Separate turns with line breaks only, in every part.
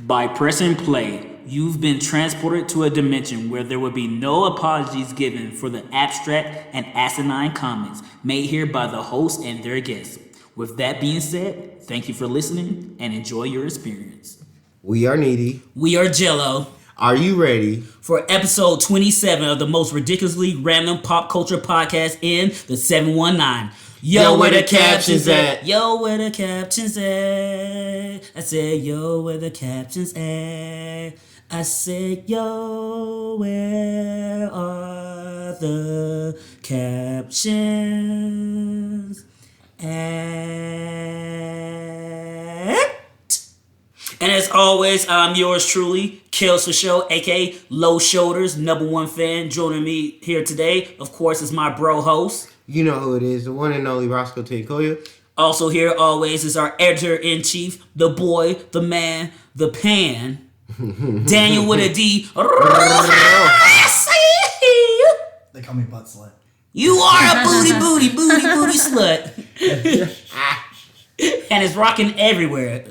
By pressing play, you've been transported to a dimension where there will be no apologies given for the abstract and asinine comments made here by the host and their guests. With that being said, thank you for listening and enjoy your experience.
We are Needy.
We are Jello.
Are you ready?
For episode 27 of the most ridiculously random pop culture podcast in the 719. Yo, where the captions at? Yo, where the captions at? I said, yo, where the captions at? I said, yo, where are the captions at? And as always, I'm yours truly, Kills for Show, aka Low Shoulders, #1 fan. Joining me here today, of course, is my bro host.
You know who it is, the one and only Roscoe Tankoya.
Also here always is our editor-in-chief, the boy, the man, the pan, Daniel with a D.
They call me butt slut.
You are a booty slut. And it's rocking everywhere.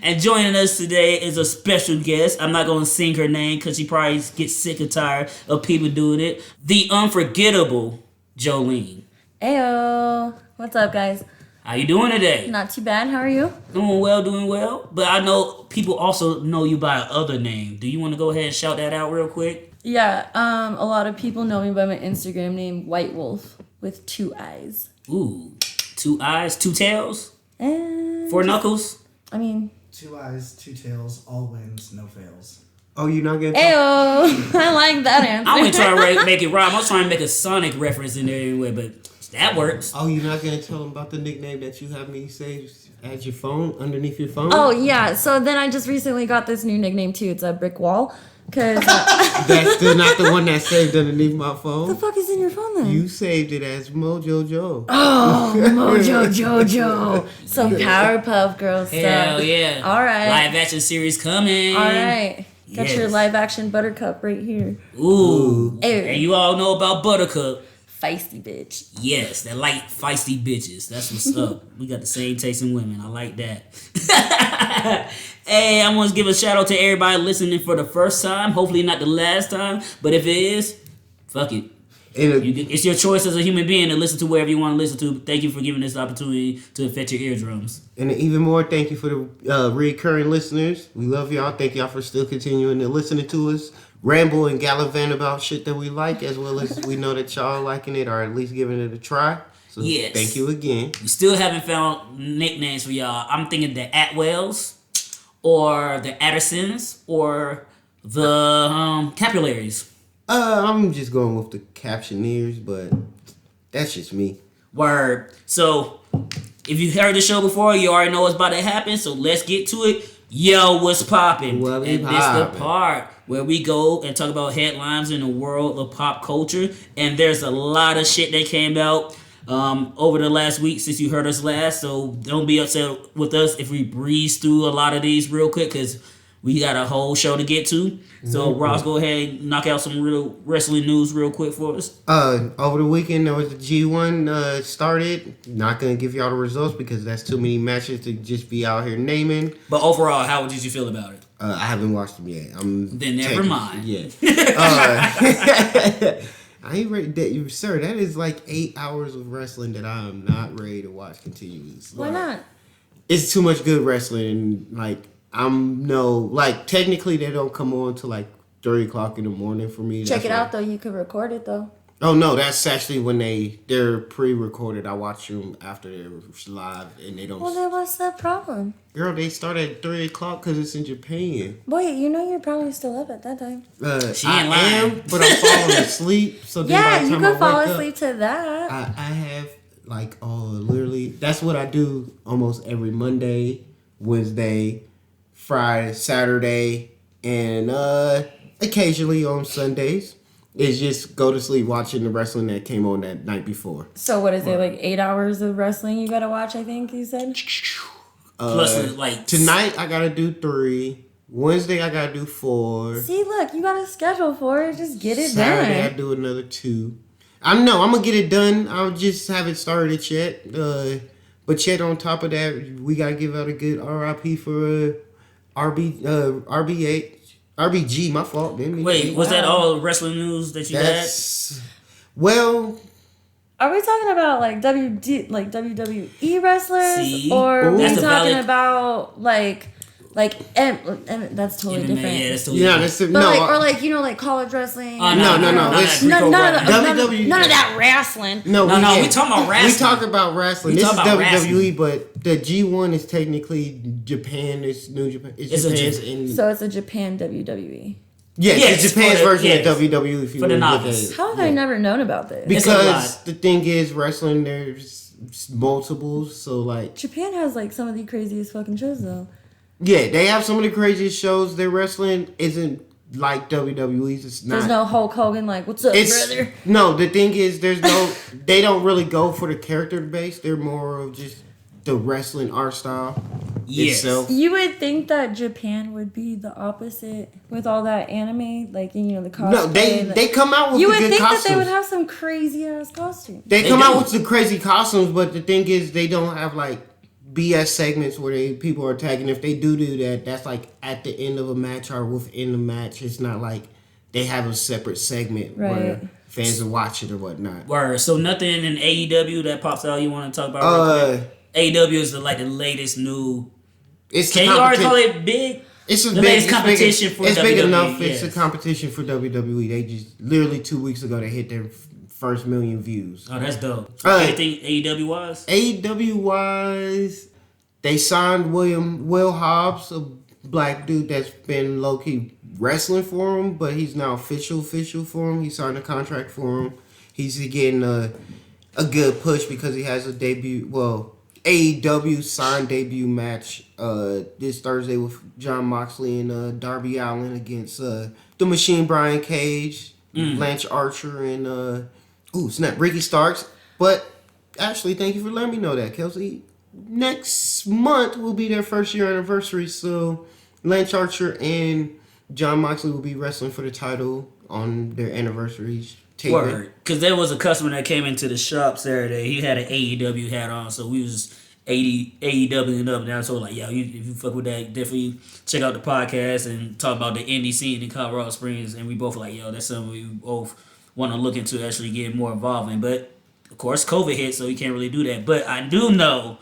And joining us today is a special guest. I'm not going to sing her name because she probably gets sick and tired of people doing it. The unforgettable Jolene.
Ayo. What's up, guys?
How you doing today?
Not too bad. How are you?
Doing well. But I know people also know you by another name. Do you want to go ahead and shout that out real quick?
Yeah, a lot of people know me by my Instagram name, White Wolf, with 2 eyes.
Ooh, 2 eyes, 2 tails,
And
4 knuckles.
I mean...
2 eyes, 2 tails, all wins, no fails.
Oh, you're not going to
Ayo. I like that answer.
I wasn't trying to make it rhyme. I was trying to make a Sonic reference in there anyway, but that works.
Oh, you're not going to tell them about the nickname that you have me say at your phone, underneath your phone?
Oh, yeah. So then I just recently got this new nickname, too. It's a brick wall. Because...
That's still not the one that's saved underneath my phone?
What the fuck is in your phone, then?
You saved it as Mojo Joe.
Oh, Mojo Jojo. Some Powerpuff Girls stuff.
Hell yeah.
All right.
Live action series coming.
All right. Got
Yes.
your live action Buttercup right here.
Ooh.
Ew.
And you all know about Buttercup.
Feisty bitch.
Yes, that light feisty bitches. That's what's up. We got the same taste in women. I like that. Hey, I want to give a shout out to everybody listening for the first time. Hopefully not the last time. But if it is, fuck it. It's your choice as a human being to listen to wherever you want to listen to. Thank you for giving us the opportunity to affect your eardrums.
And even more, thank you for the recurring listeners. We love y'all. Thank y'all for still continuing to listen to us. Ramble and gallivant about shit that we like, as well as we know that y'all liking it or at least giving it a try. So
Yes.
Thank you again.
We still haven't found nicknames for y'all. I'm thinking the Atwells or the Addisons or the Capillaries.
I'm just going with the Captioners, but that's just me.
Word. So, if you heard the show before, you already know what's about to happen. So let's get to it. Yo, what's poppin'?
What be
And this the
poppin'?
part where we go and talk about headlines in the world of pop culture. And there's a lot of shit that came out over the last week since you heard us last. So don't be upset with us if we breeze through a lot of these real quick, because we got a whole show to get to. So Ross, go ahead and knock out some real wrestling news real quick for us.
Over the weekend, there was the G1 started. Not going to give y'all the results because that's too many matches to just be out here naming.
But overall, how did you feel about it?
I haven't watched them yet.
Then never mind.
Yeah. I ain't ready. Sir, that is like 8 hours of wrestling that I am not ready to watch continuously.
Why not?
It's too much good wrestling. Technically they don't come on till like 3 o'clock in the morning for me.
Check it out, though. You could record it, though.
Oh no, that's actually when they're pre-recorded. I watch them after they're live, and they don't.
Well, then what's the problem?
Girl, they start at 3 o'clock because it's in Japan.
Boy, you know you're probably still up at that time.
She ain't lying.
But I'm falling asleep. So then by
Yeah,
the
you
time
could
I
fall
wake
asleep to that.
I have literally. That's what I do almost every Monday, Wednesday, Friday, Saturday, and occasionally on Sundays. Is just go to sleep watching the wrestling that came on that night before.
So what is it, like 8 hours of wrestling you gotta watch, I think you said?
Plus,
tonight I gotta do 3. Wednesday I gotta do 4.
See, look, you got a schedule for it. Just get it
Saturday I
done.
do another 2. I'm gonna get it done. I just haven't started it yet. But yet on top of that, we gotta give out a good RIP for RBG. My fault.
Wait, was that all wrestling news that you had?
Well,
Are we talking about like WWE wrestlers,
See?
or are we
That's a
talking
valid-
about like that's totally
MMA,
different.
yeah, that's totally
yeah,
different.
that's
But
no.
like like college wrestling.
Oh,
No.
It's
It's
None of
WWE.
that wrestling.
No,
No,
yeah.
we talking about wrestling.
We talk about wrestling.
We
This is
talk about
WWE, but the G1 is technically Japan. It's New Japan. It's Japan's in.
So it's a Japan WWE.
Yes, it's Japan's
for the-
version
yes.
of WWE. If you
For the
would look at
novice.
it.
How have I never known about this?
It's a
Because
lot.
the thing is, wrestling there's multiples. So like,
Japan has like some of the craziest fucking shows though.
yeah, they have some of the craziest shows. Their wrestling isn't like WWE's. It's not.
There's no Hulk Hogan like, what's up, brother?
No, the thing is, there's no. They don't really go for the character base. They're more of just the wrestling art style
Yes.
itself.
You would think that Japan would be the opposite with all that anime, like the cosplay.
No, they come out with
You
the
would
good
think
costumes.
that they would have some crazy ass costumes.
They
They
come
do.
out with the crazy costumes, but the thing is, they don't have like BS segments where people are attacking. If they do that, that's like at the end of a match or within the match. It's not like they have a separate segment where
Right.
fans will watch it or whatnot.
Word. So nothing in AEW that pops out you want to talk about real quick? AEW is the latest new.
It's
Can
the
you already
competi-
call it big?
It's a
the
big
latest
it's
competition
big,
for
It's big
WWE,
enough.
yes.
It's a competition for WWE. They just literally 2 weeks ago they hit their first million views.
Oh, that's dope.
Alright.
Anything AEW wise?
AEW wise, they signed Will Hobbs, a black dude that's been low key wrestling for him, but he's now official for him. He signed a contract for him. He's getting a good push because he has a debut. Well, AEW signed debut match this Thursday with John Moxley and Darby Allin against the Machine Brian Cage, Lance Archer, and Ricky Starks. But actually, thank you for letting me know that, Kelsey. Next month will be their first year anniversary, so Lance Archer and John Moxley will be wrestling for the title on their anniversaries.
Word. Because there was a customer that came into the shop Saturday. He had an AEW hat on, so we was AEW and up and down. So like, yo, if you fuck with that, definitely check out the podcast and talk about the indie scene in Colorado Springs. And we both were like, yo, that's something we both want to look into actually getting more involved in. But of course, COVID hit, so you can't really do that. But I do know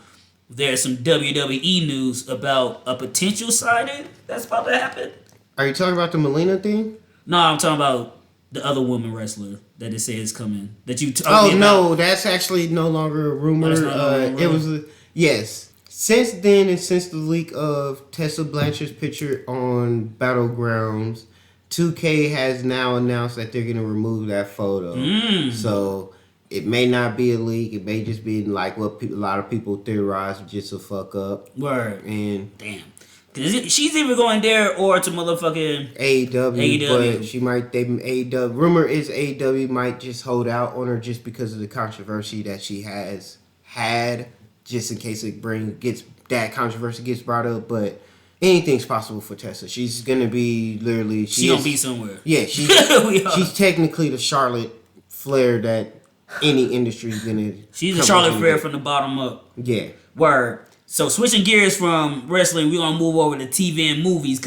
there's some WWE news about a potential signing that's about to happen.
Are you talking about the Melina thing?
No, I'm talking about the other woman wrestler that they say is coming. That you
No, that's actually no longer a rumor.
Oh, that's not a rumor?
It was yes. Since then, and since the leak of Tessa Blanchard's picture on Battlegrounds, 2K has now announced that they're going to remove that photo. So it may not be a leak. It may just be like what a lot of people theorize, just a fuck up.
Word.
And
Damn. She's either going there or to motherfucking
AEW, but she might. AEW. Rumor is AEW might just hold out on her just because of the controversy that she has had, just in case that controversy gets brought up. But anything's possible for Tessa. She's gonna be literally.
She gonna be somewhere.
Yeah, she's technically the Charlotte Flair that any industry is gonna.
She's a Charlotte Flair from the bottom up.
Yeah.
Word. So switching gears from wrestling, we're gonna move over to TV and movies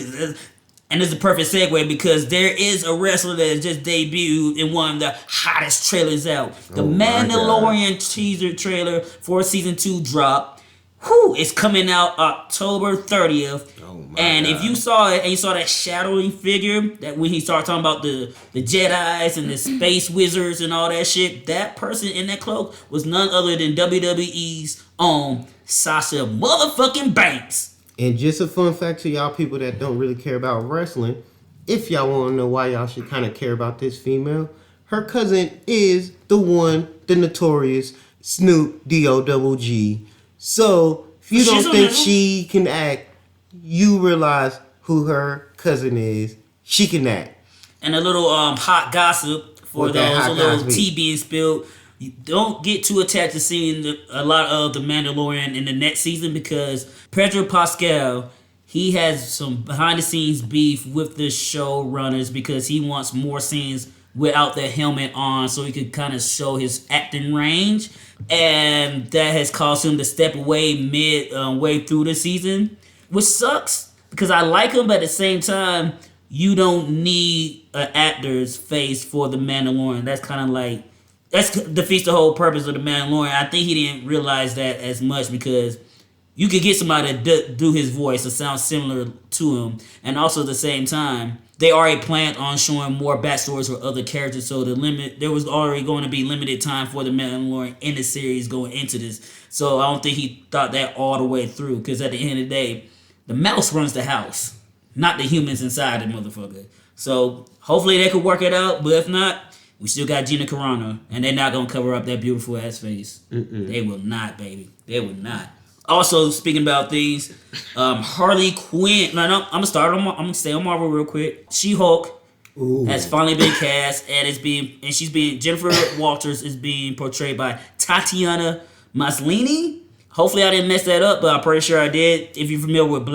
and it's a perfect segue because there is a wrestler that just debuted in one of the hottest trailers out. The Mandalorian teaser trailer for season 2 dropped. It's coming out October 30th. And if you saw it and you saw that shadowy figure, that when he started talking about the Jedis and the space wizards and all that shit, that person in that cloak was none other than WWE's own Sasha motherfucking Banks.
And just a fun fact to y'all people that don't really care about wrestling, if y'all want to know why y'all should kind of care about this female, her cousin is the notorious Snoop D-O-double-G. So, if you don't think she can act, you realize who her cousin is. She can act.
And a little hot gossip for those, a little tea being spilled. You don't get too attached to seeing a lot of the Mandalorian in the next season because Pedro Pascal, he has some behind the scenes beef with the showrunners because he wants more scenes without the helmet on so he could kind of show his acting range. And that has caused him to step away way through the season, which sucks because I like him, but at the same time, you don't need an actor's face for the Mandalorian. That's kind of like that defeats the whole purpose of the Mandalorian. I think he didn't realize that as much because you could get somebody to do his voice or sound similar to him, and also at the same time, they already planned on showing more backstories for other characters. So there was already going to be limited time for the Mandalorian in the series going into this. So I don't think he thought that all the way through. Because at the end of the day, the mouse runs the house, not the humans inside the motherfucker. So hopefully they could work it out. But if not, we still got Gina Carano, and they're not gonna cover up that beautiful ass face. They will not, baby. They will not. Also, speaking about things, Harley Quinn. No, I'm gonna stay on Marvel real quick. She-Hulk has finally been cast, and Jennifer Walters is being portrayed by Tatiana Maslany. Hopefully, I didn't mess that up, but I'm pretty sure I did. If you're familiar with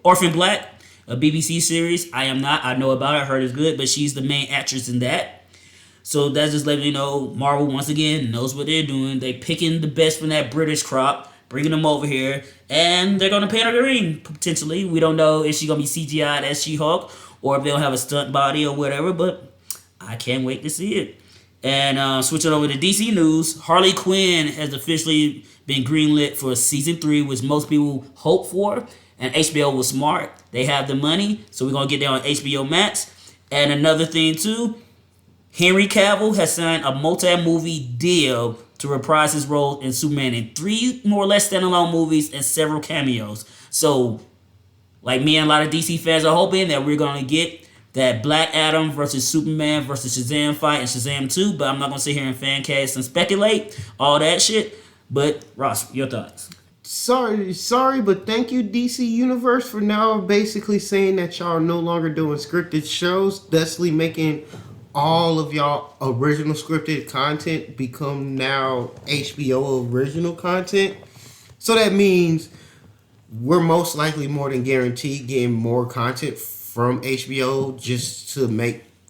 Orphan Black, a BBC series, I am not. I know about it. I heard it's good, but she's the main actress in that. So that's just letting you know, Marvel once again knows what they're doing. They picking the best from that British crop, bringing them over here, and they're going to paint her green, potentially. We don't know if she's going to be CGI'd as She-Hulk or if they'll have a stunt body or whatever, but I can't wait to see it. And switching over to DC news, Harley Quinn has officially been greenlit for season 3, which most people hope for, and HBO was smart. They have the money, so we're going to get there on HBO Max. And another thing, too, Henry Cavill has signed a multi-movie deal to reprise his role in Superman in 3 more or less standalone movies and several cameos. So, like me and a lot of DC fans are hoping that we're going to get that Black Adam versus Superman versus Shazam fight in Shazam 2, but I'm not going to sit here and fan cast and speculate all that shit. But, Ross, your thoughts?
Sorry, but thank you, DC Universe, for now basically saying that y'all are no longer doing scripted shows, thusly making all of y'all original scripted content become now HBO original content. So that means we're most likely more than guaranteed getting more content from HBO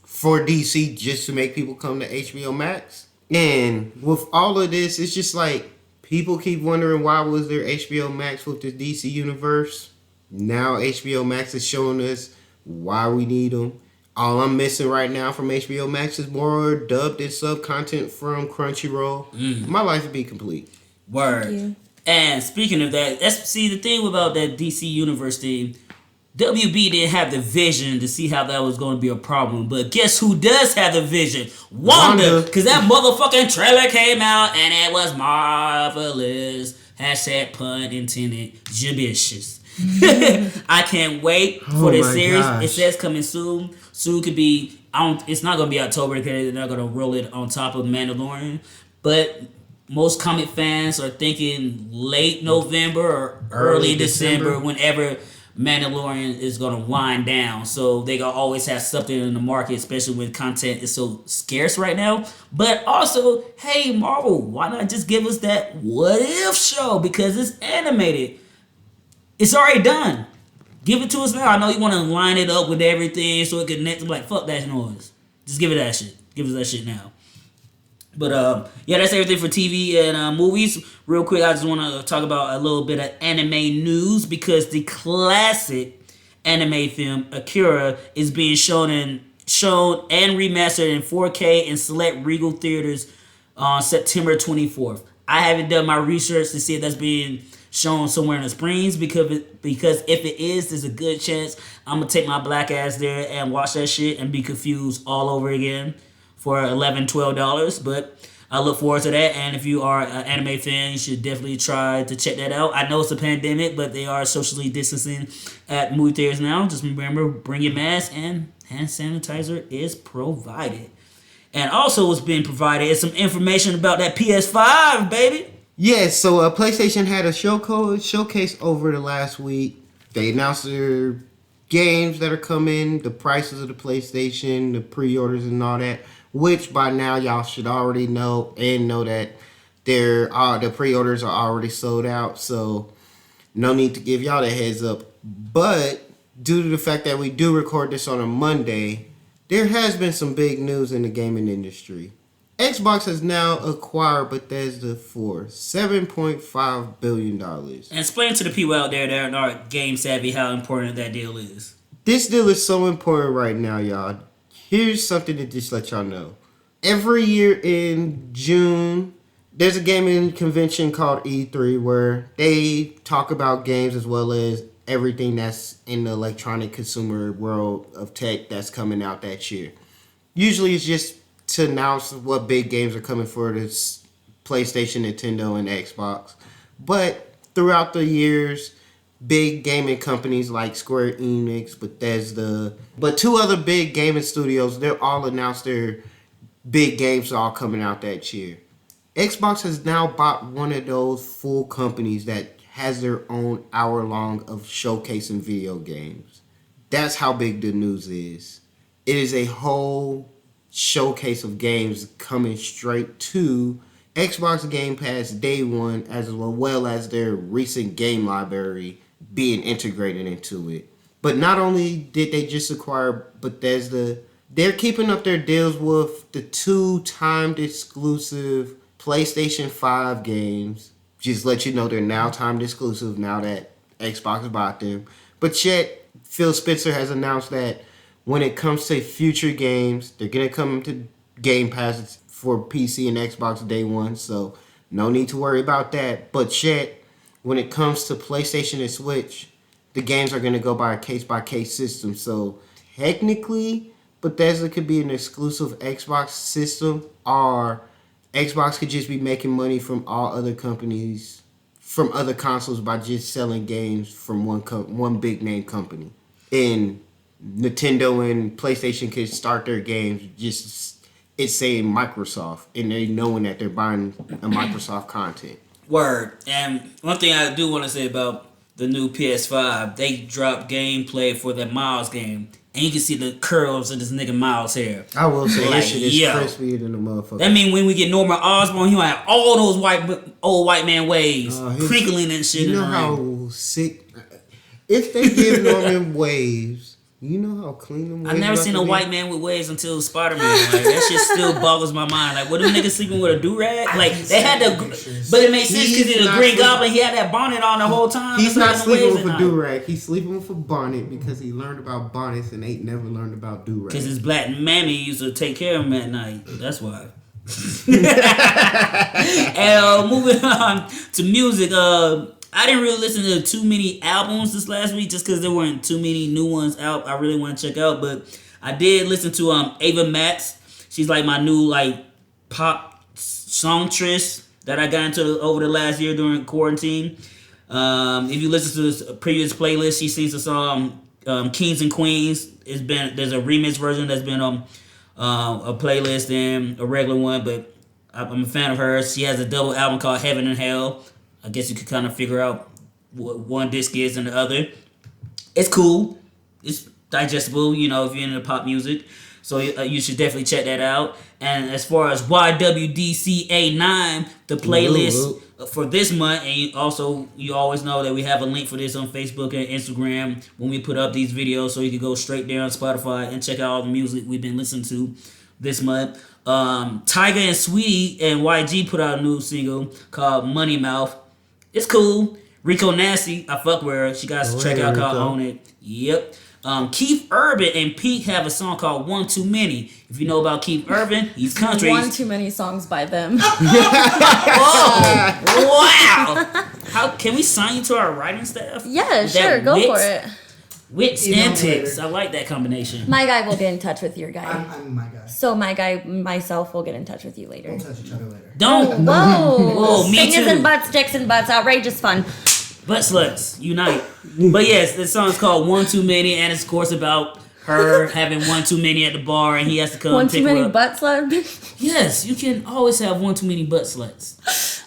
for DC just to make people come to HBO Max. And with all of this, it's just like people keep wondering why was there HBO Max with the DC Universe. Now HBO Max is showing us why we need them. All I'm missing right now from HBO Max is more dubbed and sub content from Crunchyroll. My life would be complete.
Word. And speaking of that, the thing about that DC Universe thing, WB didn't have the vision to see how that was going to be a problem. But guess who does have the vision? Wanda. Because that motherfucking trailer came out and it was marvelous. # pun intended. Jibicious. I can't wait for this series. Gosh. It says coming soon. Soon could be. It's not gonna be October because they're not gonna roll it on top of Mandalorian. But most comic fans are thinking late November or early December, whenever Mandalorian is gonna wind down. So they gonna always have something in the market, especially when content is so scarce right now. But also, hey Marvel, why not just give us that What If show because it's animated? It's already done. Give it to us now. I know you want to line it up with everything so it connects. Like, fuck that noise. Just give it that shit. Give us that shit now. But, yeah, that's everything for TV and movies. Real quick, I just want to talk about a little bit of anime news because the classic anime film, Akira, is being shown and remastered in 4K in select Regal theaters on September 24th. I haven't done my research to see if that's being shown somewhere in the Springs because if it is, there's a good chance I'm gonna take my black ass there and watch that shit and be confused all over again for $11-12. But I look forward to that, and if you are an anime fan, you should definitely try to check that out. I know it's a pandemic, but they are socially distancing at movie theaters now. Just remember, bring your mask, and hand sanitizer is provided. And also what's being provided is some information about that PS5, baby.
Yes, so PlayStation had a showcase over the last week. They announced their games that are coming, the prices of the PlayStation, the pre-orders and all that, which by now y'all should already know and know that the pre-orders are already sold out, so no need to give y'all the heads up. But due to the fact that we do record this on a Monday, There has been some big news in the gaming industry. Xbox has now acquired Bethesda for $7.5 billion.
And explain to the people out there that aren't game savvy how important that deal is.
This deal is so important right now, y'all. Here's something to just let y'all know. Every year in June, there's a gaming convention called E3 where they talk about games as well as everything that's in the electronic consumer world of tech that's coming out that year. Usually it's just to announce what big games are coming for this PlayStation, Nintendo, and Xbox. But throughout the years, big gaming companies like Square Enix, Bethesda, but 2 other big gaming studios, they'll all announce their big games all coming out that year. Xbox has now bought one of those full companies that has their own hour-long of showcasing video games. That's how big the news is. It is a whole showcase of games coming straight to Xbox Game Pass day one, as well as their recent game library being integrated into it. But not only did they just acquire Bethesda, they're keeping up their deals with the 2 timed exclusive PlayStation 5 games. Just let you know they're now timed exclusive now that Xbox bought them. But yet, Phil Spencer has announced that when it comes to future games, they're going to come to Game Pass for PC and Xbox day one. So no need to worry about that. But yet, when it comes to PlayStation and Switch, the games are going to go by a case-by-case system. So technically, Bethesda could be an exclusive Xbox system, or Xbox could just be making money from all other companies, from other consoles by just selling games from one big name company. And Nintendo and PlayStation could start their games just, it's saying Microsoft, and they knowing that they're buying a Microsoft content.
Word. And one thing I do want to say about the new PS5, they dropped gameplay for the Miles game. And you can see the curls of this nigga Miles' hair.
I will say
like,
that shit is
yo,
crispy than the motherfucker.
That mean when we get Norman Osborn, he gonna have all those old white man waves crinkling and shit.
You know how sick. If they give Norman waves, you know how clean them waves.
I've never seen a white man with waves until Spider-Man. Like that shit still boggles my mind. Like, what them niggas sleeping with a do-rag? Like they had the, but it makes sense because he's a Green Goblin. He had that bonnet on the whole time.
He's not sleeping with a do-rag. He's sleeping with a bonnet because he learned about bonnets and ain't never learned about do-rags.
Because his black mammy used to take care of him at night. That's why. And moving on to music. I didn't really listen to too many albums this last week just because there weren't too many new ones out I really want to check out. But I did listen to Ava Max. She's like my new like pop songstress that I got into over the last year during quarantine. If you listen to this previous playlist, she sings the song Kings and Queens. There's a remix version that's been on a playlist and a regular one, but I'm a fan of hers. She has a double album called Heaven and Hell. I guess you could kind of figure out what one disc is and the other. It's cool. It's digestible, you know, if you're into pop music. So you should definitely check that out. And as far as YWDCA9, the playlist for this month, and you always know that we have a link for this on Facebook and Instagram when we put up these videos, so you can go straight there on Spotify and check out all the music we've been listening to this month. Tyga and Sweetie and YG put out a new single called Money Mouth. It's cool. Rico Nasty, I fuck with her. She got a track out called Own It. Yep. Keith Urban and Pete have a song called One Too Many. If you know about Keith Urban, he's country.
One too many songs by them.
Oh, wow. How can we sign you to our writing staff?
Yeah, sure. Go for it.
Wits and tits. I like that combination.
My guy will get in touch with your guy.
I'm my guy.
So my guy, myself, will get in touch with you later.
We'll touch each other later.
Don't.
Whoa.
Whoa, me
Fingers
too.
and butts, dicks and butts. Outrageous fun.
Butt sluts unite. But yes, the song's called One Too Many, and it's of course about her having one too many at the bar, and he has to come
One
pick
too many
her up.
butt sluts?
Yes, you can always have one too many butt sluts,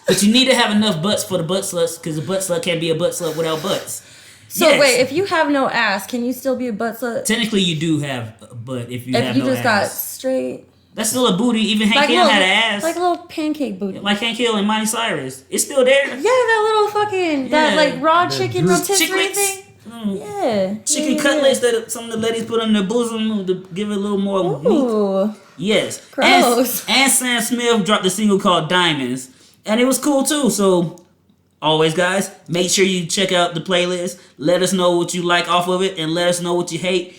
but you need to have enough butts for the butt sluts, because a butt slut can't be a butt slut without butts.
So
Yes.
wait, if you have no ass, can you still be a butt slut?
Technically, you do have a butt if you have
If you
no
just got
ass.
straight,
That's still a booty. Even Hank Hill had an ass.
like a little pancake booty.
Like Hank Hill and Miley Cyrus. It's still there.
Yeah, that little fucking, that
Yeah.
like raw chicken rotisserie
Chicklets.
thing. Yeah.
chicken cutlets that some of the ladies put on their bosom to give it a little more meat.
Ooh.
Yes.
Gross.
And Sam Smith dropped a single called Diamonds. And it was cool too. So, always, guys, make sure you check out the playlist. Let us know what you like off of it and let us know what you hate.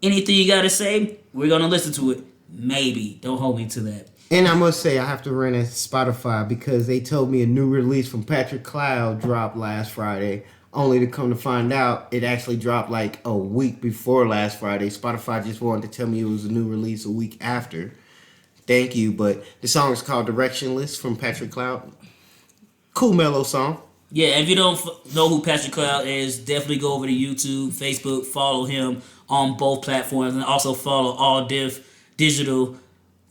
Anything you got to say, we're going to listen to it. Maybe. Don't hold me to that.
And I must say, I have to run at Spotify because they told me a new release from Patrick Cloud dropped last Friday. Only to come to find out, it actually dropped like a week before last Friday. Spotify just wanted to tell me it was a new release a week after. Thank you, but the song is called Directionless from Patrick Cloud. Cool mellow song.
Yeah, if you don't know who Patrick Cloud is, definitely go over to YouTube, Facebook, follow him on both platforms, and also follow All Digital.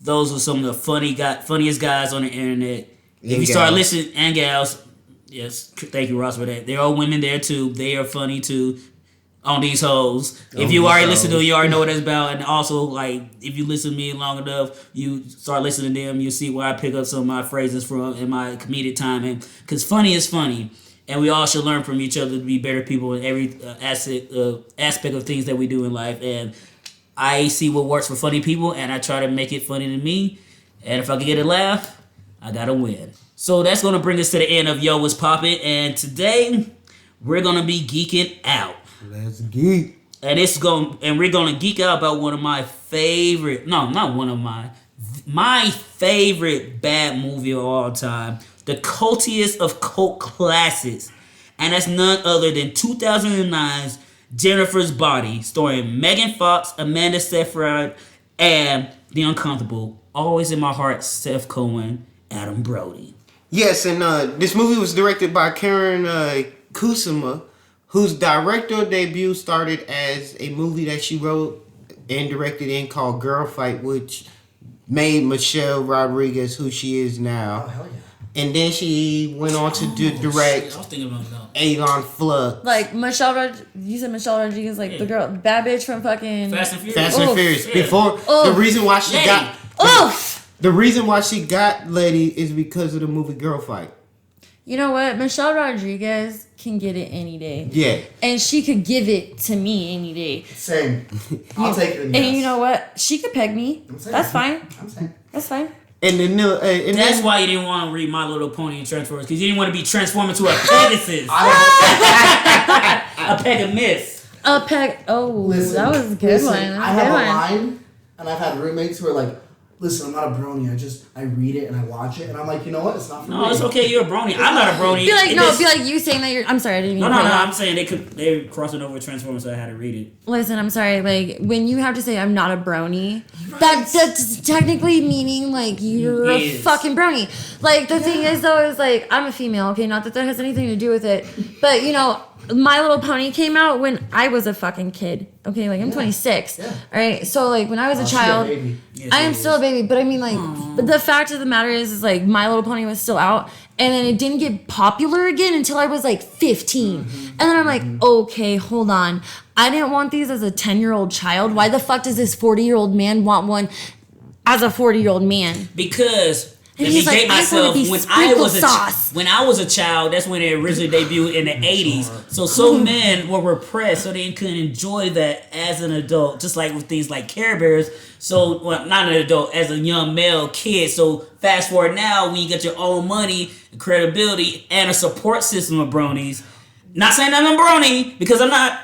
Those are some of the funniest guys on the internet. If you start listening, and gals, yes, thank you, Ross, for that. There are women there too. They are funny too on these hoes. If you already listen to them, you already know what it's about. And also, like, if you listen to me long enough, you start listening to them, you see where I pick up some of my phrases from and my comedic timing. Because funny is funny. And we all should learn from each other to be better people in every aspect of things that we do in life. And I see what works for funny people, and I try to make it funny to me. And if I can get a laugh, I gotta win. So that's gonna bring us to the end of Yo What's Poppin'. And today, we're gonna be geeking out.
Let's geek.
And we're gonna geek out about one of my favorite. No, not one of my favorite bad movie of all time. The cultiest of cult classics. And that's none other than 2009's Jennifer's Body, starring Megan Fox, Amanda Seyfried, and The Uncomfortable. Always in my heart, Seth Cohen, Adam Brody.
Yes, and this movie was directed by Karen Kusama, whose directorial debut started as a movie that she wrote and directed in called Girl Fight, which made Michelle Rodriguez who she is now.
Oh, hell yeah.
And then she went on to direct
I was thinking about that.
Avon Flux.
Like you said Michelle Rodriguez, like the girl, bad bitch from fucking
Fast and Furious.
Fast and Furious.
Yeah.
Before the reason why she got the reason why she got Lady is because of the movie Girl Fight.
You know what? Michelle Rodriguez can get it any day.
Yeah.
And she could give it to me any day.
Same. I'll take it.
And you know what? She could peg me. That's fine.
I'm saying.
That's fine.
And then
That's why you didn't want to read My Little Pony and Transformers, because you didn't want to be transformed into a Pegasus. A Pegasus.
A peg. Oh,
Listen,
that was a good
listen,
one.
I have a line, and I've had roommates who are like, "Listen, I'm not a brony. I read it and I watch it, and I'm like, you know what? It's not for me."
No, it's okay. You're a brony. I'm not a brony.
Be like you saying that you're. I'm sorry, I didn't mean.
No. I'm saying they're crossing over with Transformers, so I had to read it.
Listen, I'm sorry. Like when you have to say I'm not a brony, that's technically meaning like you're a fucking brony. Like the thing is though, is like I'm a female. Okay, not that has anything to do with it, but you know. My Little Pony came out when I was a fucking kid. Okay, like I'm 26. Yeah. All right, so like when I was a child, I am still a baby. But I mean, like, but the fact of the matter is like My Little Pony was still out, and then it didn't get popular again until I was like 15. And then I'm like, okay, hold on. I didn't want these as a 10-year-old child. Why the fuck does this 40-year-old man want one as a 40-year-old man?
Because.
And
Let me date myself. When I was a child, that's when it originally debuted in the 80s. So men were repressed, so they couldn't enjoy that as an adult. Just like with things like Care Bears. So, well, not an adult, as a young male kid. So fast forward now, when you get your own money, credibility, and a support system of bronies. Not saying I'm a brony, because I'm not.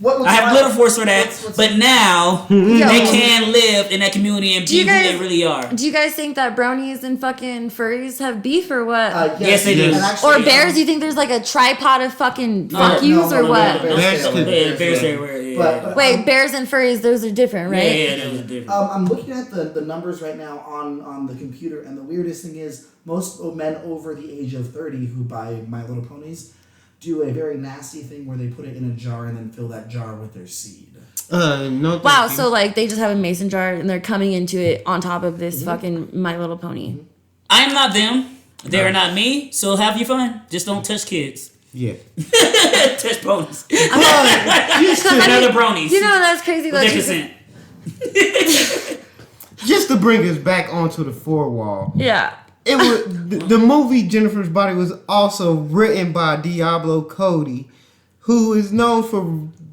I have little force for that, but now they can live in that community and be who they really are.
Do you guys think that brownies and fucking furries have beef or what?
Yes, they do.
Or bears? Do you think there's like a tripod of fucking fuck yous or what?
Bears everywhere.
Wait, bears and furries, those are different, right?
Yeah, those are different.
I'm looking at the numbers right now on the computer, and the weirdest thing is most men over the age of 30 who buy My Little Ponies do a very nasty thing where they put it in a jar and then fill that jar with their seed.
No.
Wow, so like they just have a mason jar and they're coming into it on top of this fucking My Little Pony.
I am not them. They're not me. So have your fun. Just don't touch kids.
Yeah.
Touch ponies.
Another
bronies.
You know that's crazy.
With their consent.
Just to bring us back onto the four wall.
Yeah.
It was the movie Jennifer's Body was also written by Diablo Cody, who is known for,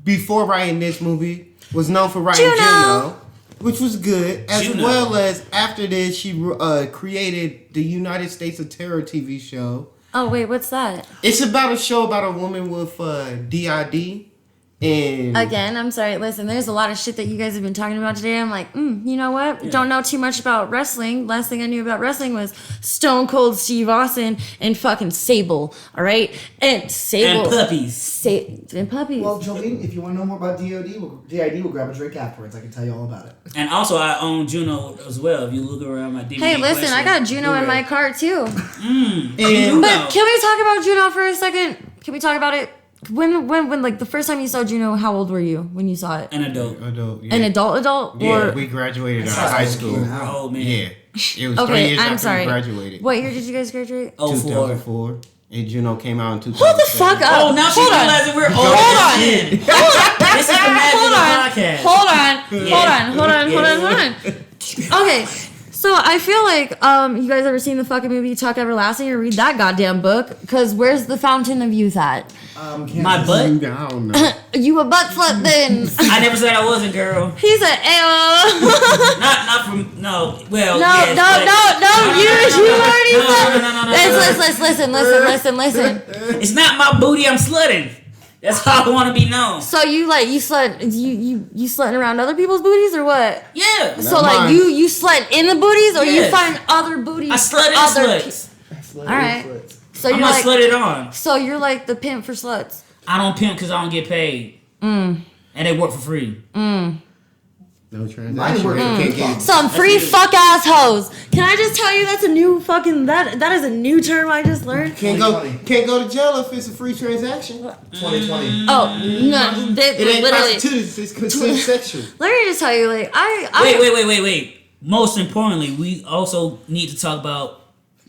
before writing this movie, was known for writing Juno, which was good. As well as after this, she created the United States of Terror TV show.
Oh, wait, what's that?
It's about a show about a woman with DID. And
again, I'm sorry. Listen, there's a lot of shit that you guys have been talking about today. I'm like, you know what? Yeah. Don't know too much about wrestling. Last thing I knew about wrestling was Stone Cold Steve Austin and fucking Sable. All right, and Sable
and puppies.
And puppies.
Well, Jolene, if you want to know more about DID, we'll grab a drink afterwards. I can tell you all about it.
And also, I own Juno as well. If you look around my DVD.
Hey, listen, I got Juno in my cart too.
But
can we talk about Juno for a second? Can we talk about it? When like the first time you saw Juno, how old were you when you saw it?
An adult.
Yeah.
An adult?
Yeah,
or
we graduated out of high school.
Oh man.
Yeah. It was 3 years after we graduated.
What year did you guys graduate?
2004. And Juno came out in 2007.
Hold the fuck up.
Oh, now she realizing we're old.
Hold on.
This is the magic of the podcast.
Hold on. Okay. So I feel like you guys ever seen the fucking movie Talk Everlasting or read that goddamn book? Because where's the Fountain of Youth at?
My butt?
I don't know.
You a butt slut then?
I never said I wasn't, girl.
He said,
Not from, no, well,
No,
yes,
you already said. Listen.
It's not my booty I'm slutting. That's how I want to be known.
So you slutting around other people's booties or what?
Yeah.
So like you slut in the booties or you find other booties?
I slut in sluts.
All
right. So
I'm not slutted on.
So you're like the pimp for sluts.
I don't pimp because I don't get paid. And they work for free.
No transaction.
Some free fuck ass hoes. Can I just tell you that's a new fucking that is a new term I just learned.
Can't go to jail if it's a free transaction.
2020.
Oh no,
it ain't
literally.
prostitution. It's consensual.
Let me just tell you, like
Wait. Most importantly, we also need to talk about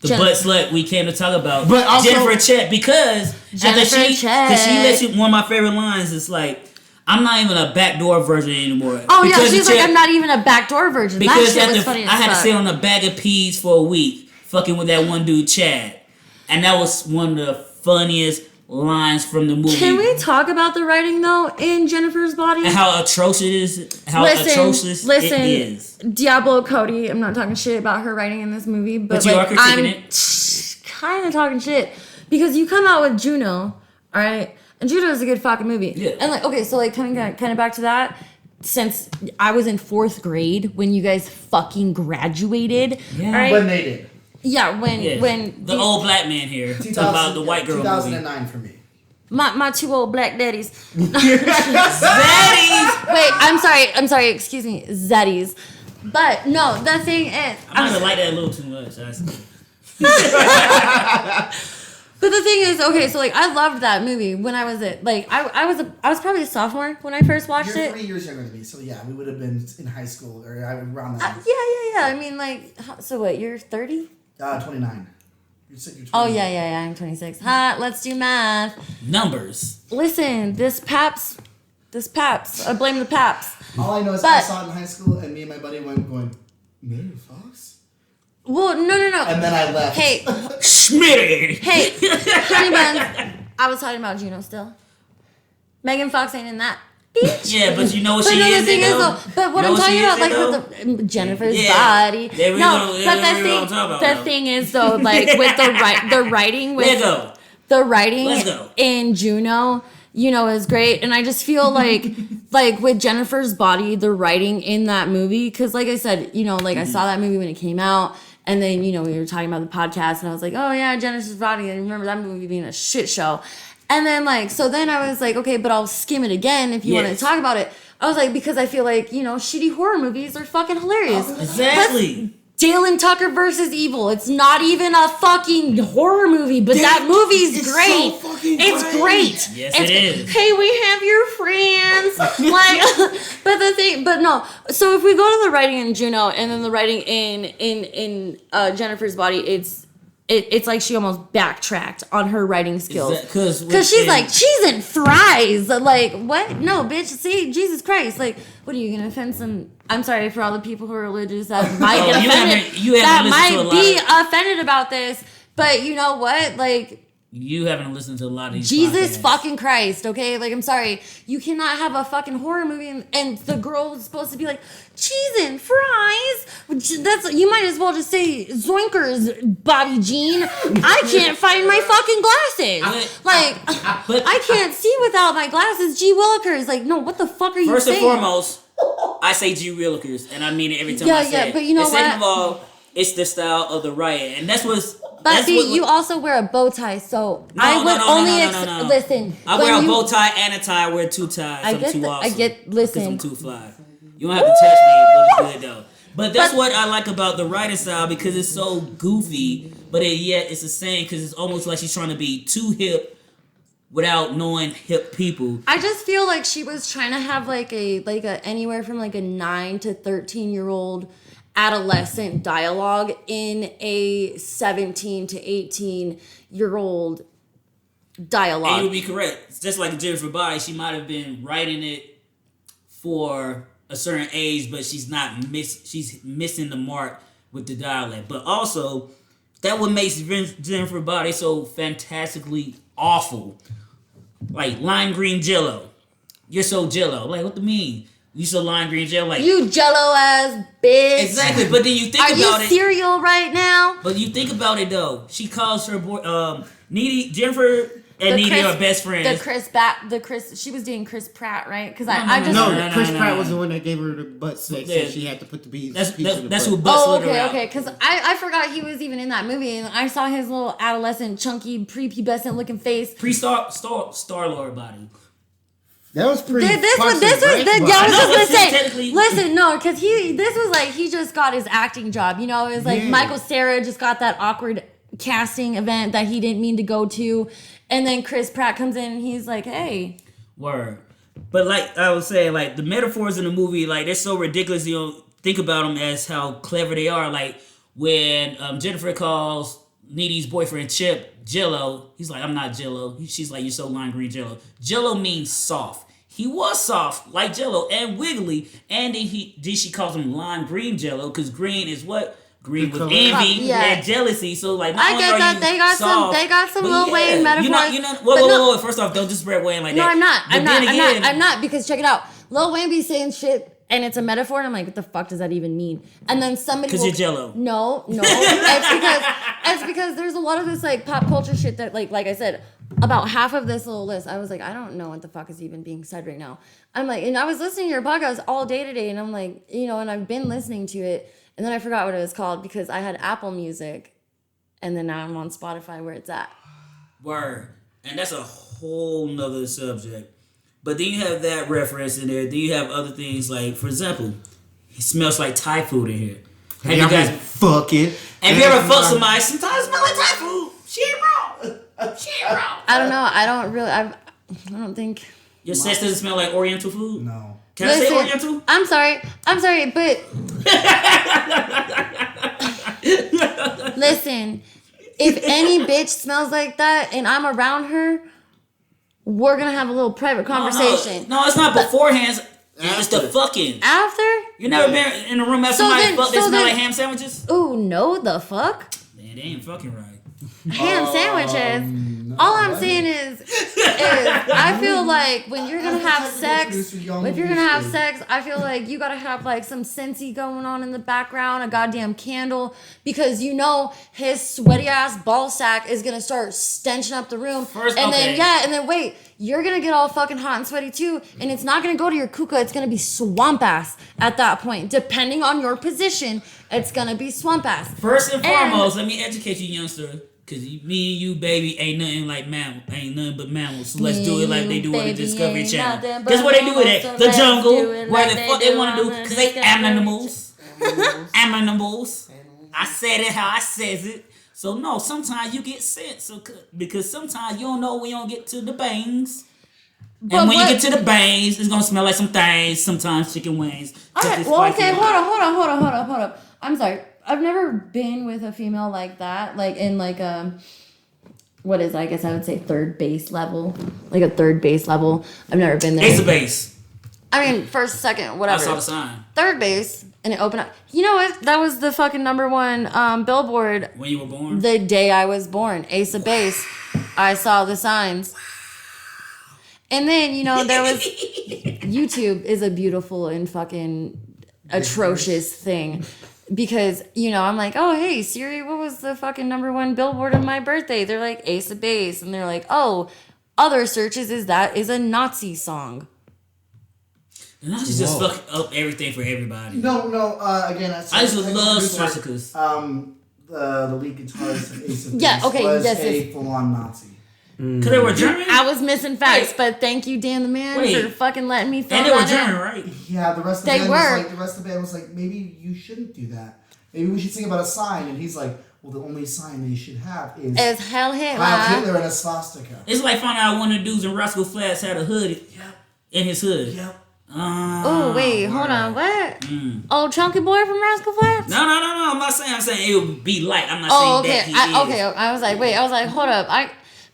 the butt slut we came to talk about,
but also,
Jennifer Chet, because she lets you. One of my favorite lines is like, I'm not even a backdoor virgin anymore.
Oh yeah, she's like, I'm not even a backdoor virgin.
Because
that shit was funny as
I had to
fuck.
sit on a bag of peas for a week, fucking with that one dude Chad, and that was one of the funniest lines from the movie.
Can we talk about the writing though in Jennifer's Body
and how atrocious it is? It is.
Diablo Cody. I'm not talking shit about her writing in this movie, but
you
like,
are critiquing it.
Kind of talking shit because you come out with Juno, all right, and Juno is a good fucking movie.
Yeah.
And like, okay, so like kind of back to that. Since I was in 4th grade when you guys fucking graduated, all right?
When they did.
Yeah, when
the old black man here talking about the white girl
2009 movie. For me.
My 2 old black daddies.
Zaddies!
Wait, I'm sorry, excuse me, Zaddies. But no, the thing is,
I might have liked that a little too much.
But the thing is, okay, so like I loved that movie when I was I was probably a sophomore when I first watched it.
You're 3 years younger than me, so yeah, we would have been in high school or around that.
Yeah. I mean, like, so what? You're 30?
29. You're 29.
Oh yeah. I'm 26. Let's do math.
Numbers.
Listen, this Paps. I blame the Paps.
All I know is I saw it in high school, and me and my buddy went going, Megan Fox?
Well, no.
And then I left.
Hey,
Schmitty.
Hey, honey buns. I was talking about Juno still. Megan Fox ain't in that. Bitch.
Yeah, but you know what she
no,
is.
The thing is, though, but what I'm talking about, like with the Jennifer's body. The thing is, though, like with the writing with the writing in Juno, you know, is great, and I just feel like with Jennifer's Body, the writing in that movie, because like I said, you know, like I saw that movie when it came out. And then, you know, we were talking about the podcast, and I was like, oh, yeah, Jennifer's Body. I remember that movie being a shit show. And then, like, so then I was like, okay, but I'll skim it again if you want to talk about it. I was like, because I feel like, you know, shitty horror movies are fucking hilarious.
Exactly.
Dale and Tucker versus Evil. It's not even a fucking horror movie, but that movie's great.
So fucking
it's great.
Yes, it is.
Hey, we have your friends. But no. So if we go to the writing in Juno and then the writing in Jennifer's Body, it's like she almost backtracked on her writing skills. Because she's like, cheese and fries. Like, what? No, bitch. See, Jesus Christ. Like, what are you going to offend some... I'm sorry for all the people who are religious that might get offended. That might be offended about this. But you know what? Like,
You haven't listened to a lot of these
Jesus
podcasts.
fucking Christ, okay? Like, I'm sorry. You cannot have a fucking horror movie and the girl is supposed to be like, cheese and fries? That's, you might as well just say Zoinkers, Bobby Jean. I can't find my fucking glasses.
But
I can't see without my glasses. Gee Willikers. Like, no, what the fuck are you
first
saying?
and foremost, I say G Willikers, and I mean it every time I say it.
But you know
and second
what?
of all, it's the style of the riot, and that's what's.
But
that's
see,
what,
you also wear a bow tie, so
No,
I would
no, no,
only
no.
listen.
I
when
wear a
you-
bow tie and a tie. I wear two ties.
I
I'm
get
too
the- I
awesome.
get- listen.
Because I'm too fly. You don't have to touch me, but it's good though. But that's what I like about the writing style because it's so goofy, but yet it's the same because it's almost like she's trying to be too hip without knowing hip people.
I just feel like she was trying to have like a anywhere from like a 9 to 13-year-old adolescent dialogue in a 17 to 18-year-old dialogue.
And you would be correct. It's just like Jennifer Body, she might have been writing it for a certain age, but she's missing the mark with the dialect. But also, that what makes Jennifer Body so fantastically awful. Like lime green jello. You're so jello. Like, what do you mean? You so lime green jello? Like,
you jello ass bitch.
exactly. But then you think
Are
about
you
it.
cereal right now?
But you think about it though. She calls her boy Needy. Jennifer and Needy
Chris-
are best friends.
She was dating Chris Pratt, right? Because
No,
Chris
no.
Pratt was the one that gave her the butt sex,
Yeah.
so she had to put the piece.
That's
in the
who
butt.
butts
Oh,
let her out.
okay. Because I forgot he was even in that movie, and I saw his little adolescent, chunky, prepubescent looking face.
Star-Lord body.
That was pretty.
Yeah, I was
No,
just
but
gonna say.
technically-
Listen, no, because this was like he just got his acting job. You know, it was like
Yeah.
Michael Cera just got that awkward casting event that he didn't mean to go to, and then Chris Pratt comes in and he's like, "Hey."
Word. But like I was saying, like the metaphors in the movie, like they're so ridiculous. You don't think about them as how clever they are. Like when Jennifer calls Needy's boyfriend Chip Jello, he's like, "I'm not Jello." She's like, "You're so lime green Jello." Jello means soft. He was soft like Jello and wiggly, and then she calls him lime green Jello because green is what. Green with
color.
envy
Yeah.
and jealousy. So like, not
I
only
get
are
that.
you
They got
soft,
some
but
Lil Wayne metaphors.
You know,
but no-
whoa. First off, don't just spread Wayne like
No,
that.
I'm not.
But then again,
I'm not because check it out. Lil Wayne be saying shit and it's a metaphor and I'm like, what the fuck does that even mean? And then somebody
Because you're Jello.
No. it's because there's a lot of this like pop culture shit that like I said, about half of this little list, I was like, I don't know what the fuck is even being said right now. I'm like, and I was listening to your podcast all day today and I'm like, you know, and I've been listening to it and then I forgot what it was called because I had Apple Music and then now I'm on Spotify where it's at.
Word. And that's a whole nother subject. But then you have that reference in there. Then you have other things like, for example, it smells like Thai food in here. Have you guys
fucking?
have you ever fucked somebody? Sometimes it smell like Thai food. She ain't wrong. She ain't wrong.
I don't know. I don't think.
Your sex doesn't smell like Oriental food?
No.
Can I say Oriental?
I'm sorry, but listen, if any bitch smells like that and I'm around her, we're gonna have a little private conversation.
No, it's not beforehand. It's the fucking.
After?
You never been in a room after
So
somebody
then-
fucked that
so
smell
then-
like ham sandwiches?
Ooh, no, the fuck?
Man, they ain't fucking right.
Ham sandwiches. All I'm saying is I feel like when you're gonna have sex, I feel like you gotta have like some Scentsy going on in the background, a goddamn candle, because you know his sweaty ass ball sack is gonna start stenching up the room. And then wait, you're gonna get all fucking hot and sweaty too, and it's not gonna go to your kuka, it's gonna be swamp ass at that point. Depending on your position, it's gonna be swamp ass.
First and foremost, let me educate you, youngster. Cause me and you, baby, ain't nothing but mammals. So let's do it like they do on the Discovery Channel. That's what they do it at the jungle, where the fuck they want to do. Cause they animals. I said it how I says it. So no, sometimes you get sent. So because sometimes you don't know when you don't get to the bangs. And when you get to the bangs, it's gonna smell like some things. Sometimes chicken wings.
Alright, well, okay, hold on. I'm sorry. I've never been with a female like that, like in like what is I guess I would say third base level, like a third base level. I've never been there.
Ace of base.
I mean, first, second, whatever.
I saw the sign.
Third base, and it opened up. You know what? That was the fucking #1 billboard
When you were born.
the day I was born. Ace of base. I saw the signs. And then, you know, there was YouTube is a beautiful and fucking atrocious thing. Because, you know, I'm like, oh, hey, Siri, what was the fucking #1 billboard of my birthday? They're like, Ace of Base. And they're like, oh, other searches is a Nazi song.
The Nazis just fuck up everything for everybody.
No. Again,
I just love swastikas.
The lead guitarist of Ace of Base
Yeah, okay,
was
yes,
a full-on Nazi.
Because they were German?
I was missing facts, but thank you, Dan the Man, for fucking letting me fill
and they were
that
German,
in.
right?
Yeah, the rest of the
They
band
were.
was like, maybe you shouldn't do that. Maybe we should sing about a sign. And he's like, well, the only sign they should have is
Heil Hitler.
Heil Hitler and a swastika.
It's like finding out one of the dudes in Roscoe Flats had a hood in his hood.
Yep.
Oh, wait, hold on, what? Old chunky boy from Rascal Flats?
No. I'm not saying. I'm saying it would be like. I'm not saying that he is.
Okay. I was like, hold up.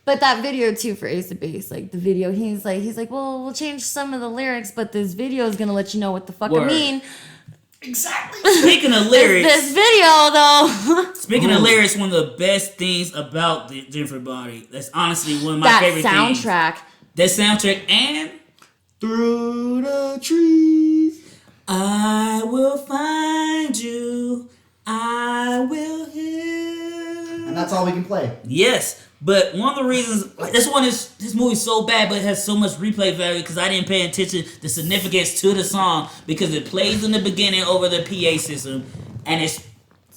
But that video too for Ace of Base, like the video, he's like, well, we'll change some of the lyrics, but this video is gonna let you know what the fuck I mean.
Exactly.
Speaking of lyrics,
this video though.
Speaking of lyrics, one of the best things about the Jennifer Body. That's honestly one of my favorite things.
That
soundtrack and
through the trees,
I will find you. I will hear.
And that's all we can play.
Yes. But one of the reasons, this movie's so bad, but it has so much replay value because I didn't pay attention to the significance to the song because it plays in the beginning over the PA system and it's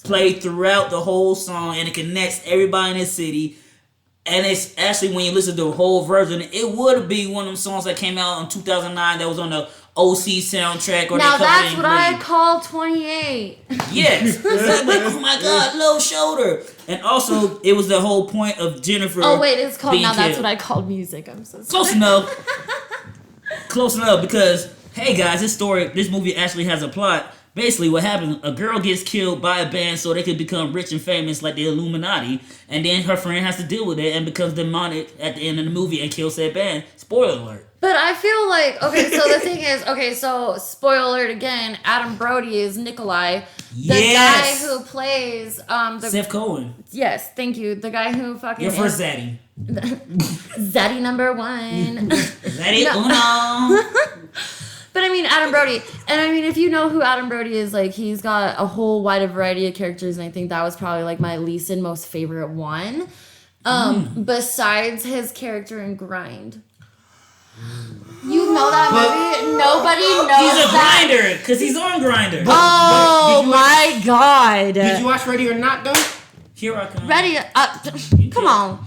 played throughout the whole song and it connects everybody in the city. And it's actually, when you listen to the whole version, it would be one of them songs that came out in 2009 that was on the OC soundtrack. Or
now that's what I call 28.
Yes. Like, oh my God, low shoulder. And also, it was the whole point of Jennifer.
Oh wait, it's called, now
killed.
that's what I called music. I'm so sorry.
Close enough. Close enough, because, hey guys, this movie actually has a plot. Basically, what happens, a girl gets killed by a band so they could become rich and famous like the Illuminati, and then her friend has to deal with it and becomes demonic at the end of the movie and kills that band. Spoiler alert.
But I feel like, okay, so the thing is, so spoiler alert again, Adam Brody is Nikolai. The guy who plays
Seth Cohen.
Yes, thank you. The guy who fucking
Your first Zaddy.
Zaddy #1.
Zaddy uno.
But I mean, Adam Brody. And I mean, if you know who Adam Brody is, like, he's got a whole wide variety of characters, and I think that was probably, like, my least and most favorite one. Besides his character in Grind. You know that movie? Nobody knows
He's a
that.
grinder, because he's on Grinder.
Oh, my God.
Did you watch Ready or Not, though?
Here I come.
Ready? Come on.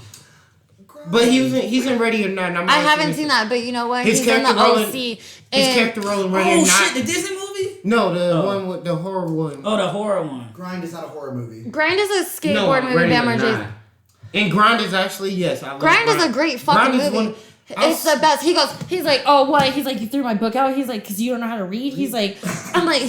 But he's in Ready or Not. And
I haven't seen that, but you know what?
His
He's in the
character role
OC.
His character role in Ready or Not.
Oh, shit, the Disney movie?
No, the one with the horror one.
Oh, the horror one.
Grind is not a horror movie.
Grind is a skateboard movie.
Ready or
Bam
Not. And Grind is actually, yes. I love
Grind is a great fucking
Grind is
movie. It's the best. He's like, oh, what? He's like, you threw my book out? He's like, because you don't know how to read? He's like, I'm like,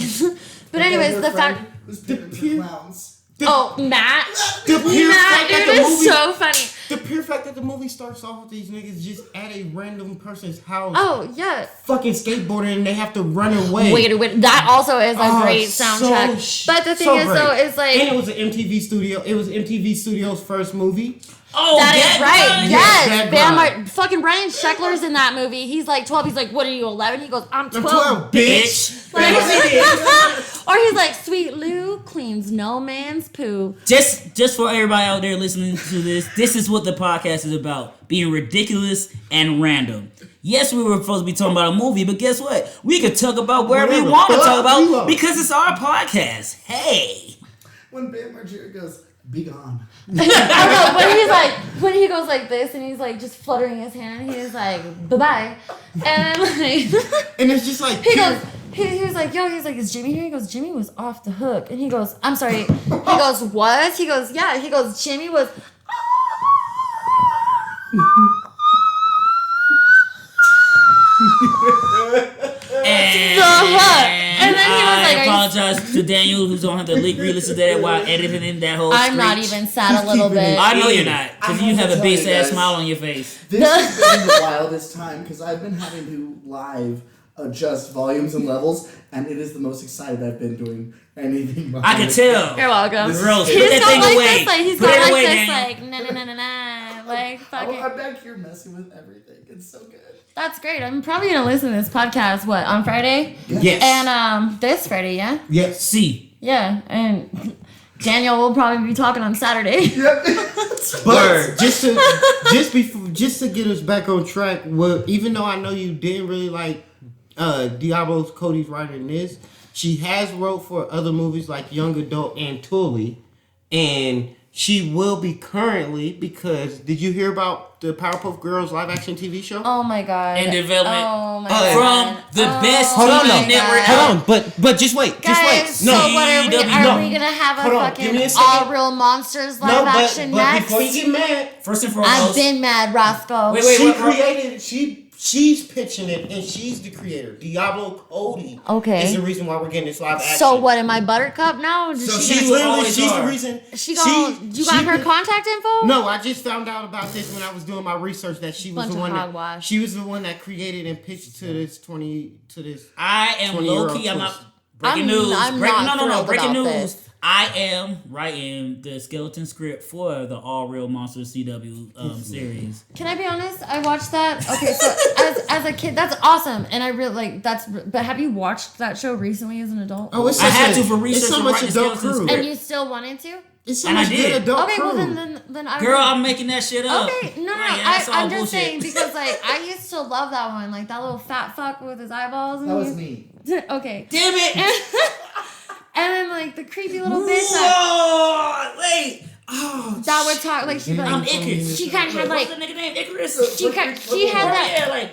but anyways, the fact.
Who's picking the clowns?
Matt.
The pure
Matt,
fact that
dude,
the
is
movie,
so funny.
The pure fact that the movie starts off with these niggas just at a random person's house.
Oh, yeah.
Fucking skateboarding and they have to run away.
Wait. That also is a great soundtrack. But the thing is,
great.
though, is like.
And it was an MTV studio. It was MTV Studios' first movie.
Oh,
that is right.
Yes,
Bam, fucking Brian Sheckler's in that movie. He's like 12. He's like, what are you, 11? He goes, I'm 12,
bitch.
Or he's like, sweet Lou cleans no man's poo.
Just for everybody out there listening to this is what the podcast is about. Being ridiculous and random. Yes, we were supposed to be talking about a movie, but guess what? We could talk about wherever we want to talk about because it's our podcast. Hey.
When Bam Margera goes, be gone.
I know, but he's like, when he goes like this and he's like just fluttering his hand, he's like, bye-bye. And like,
and it's just like,
he goes, he was like, yo, he's like, is Jimmy here? He goes, Jimmy was off the hook. And he goes, I'm sorry. He goes, what? He goes, yeah. He goes, Jimmy was. And then he was like,
I apologize to Daniel, who's gonna have to re-listen to that while editing in that whole
I'm not
screech.
even sad a little bit.
I know you're not, because you have a big
you
ass
guys.
smile on your face.
This has been the wildest time because I've been having to live adjust volumes and levels, and it is the most excited I've been doing anything.
I can tell.
You're welcome.
Gross.
He's
Put that
going
thing
like
away.
this, like he's
Put
going
it
like
away,
this,
Daniel.
like na na na na na. Like, fucking.
I'm back here messing with everything. It's so good.
That's great. I'm probably gonna listen to this podcast. What, on Friday?
Yes.
And this Friday, yeah.
Yes.
See.
Yeah, and Daniel will probably be talking on Saturday.
But just to get us back on track, even though I know you didn't really like Diablo's Cody's writing this, she has wrote for other movies like Young Adult and Tully, and she will be currently, because did you hear about the Powerpuff Girls live action TV show?
Oh my god.
In development.
Oh my
From
god.
the best
Hold on,
TV network.
Hold on, but just wait,
Guys,
No,
so what are we? Are we gonna have a
Hold on, give me
fucking
a second.
All Real Monsters live action
but
next?
before you get mad,
First and foremost.
I've been mad, Roscoe.
Wait,
she's pitching it, and she's the creator. Diablo Cody
Okay.
is the reason why we're getting this live action.
So what? Am I Buttercup now? Did
So
she
she's the reason.
you got her contact info?
No, I just found out about this when I was doing my research that she was
Bunch
the
of
one
hogwash.
she was the one that created and pitched to this
I am
20-year-old
low key. I'm
twist.
not breaking news.
I'm
breaking,
not
no.
thrilled
Breaking
about
news.
this.
I am writing the skeleton script for the All Real Monsters CW series.
Can I be honest? I watched that. Okay, so as a kid, that's awesome, and I really like that's. But have you watched that show recently as an adult?
Oh, it's
I had
such
to for research
It's so
and
much
writing
adult
skeleton
crew.
script.
And you still wanted to?
It's so
And I
much
did.
good adult
Okay,
crew.
well then I don't
Girl,
know.
I'm making that shit up.
Okay, no,
Like, that's all
I'm just
bullshit.
saying because like I used to love that one, like that little fat fuck with his eyeballs. And
That was me.
Okay.
Damn it!
And then like the creepy little bitch that,
Whoa! Wait! Oh,
that would talk like she'd be
I'm
like
Icarus.
she kind of had
What's
like
the nigga name? Icarus?
she had that.
Yeah, like.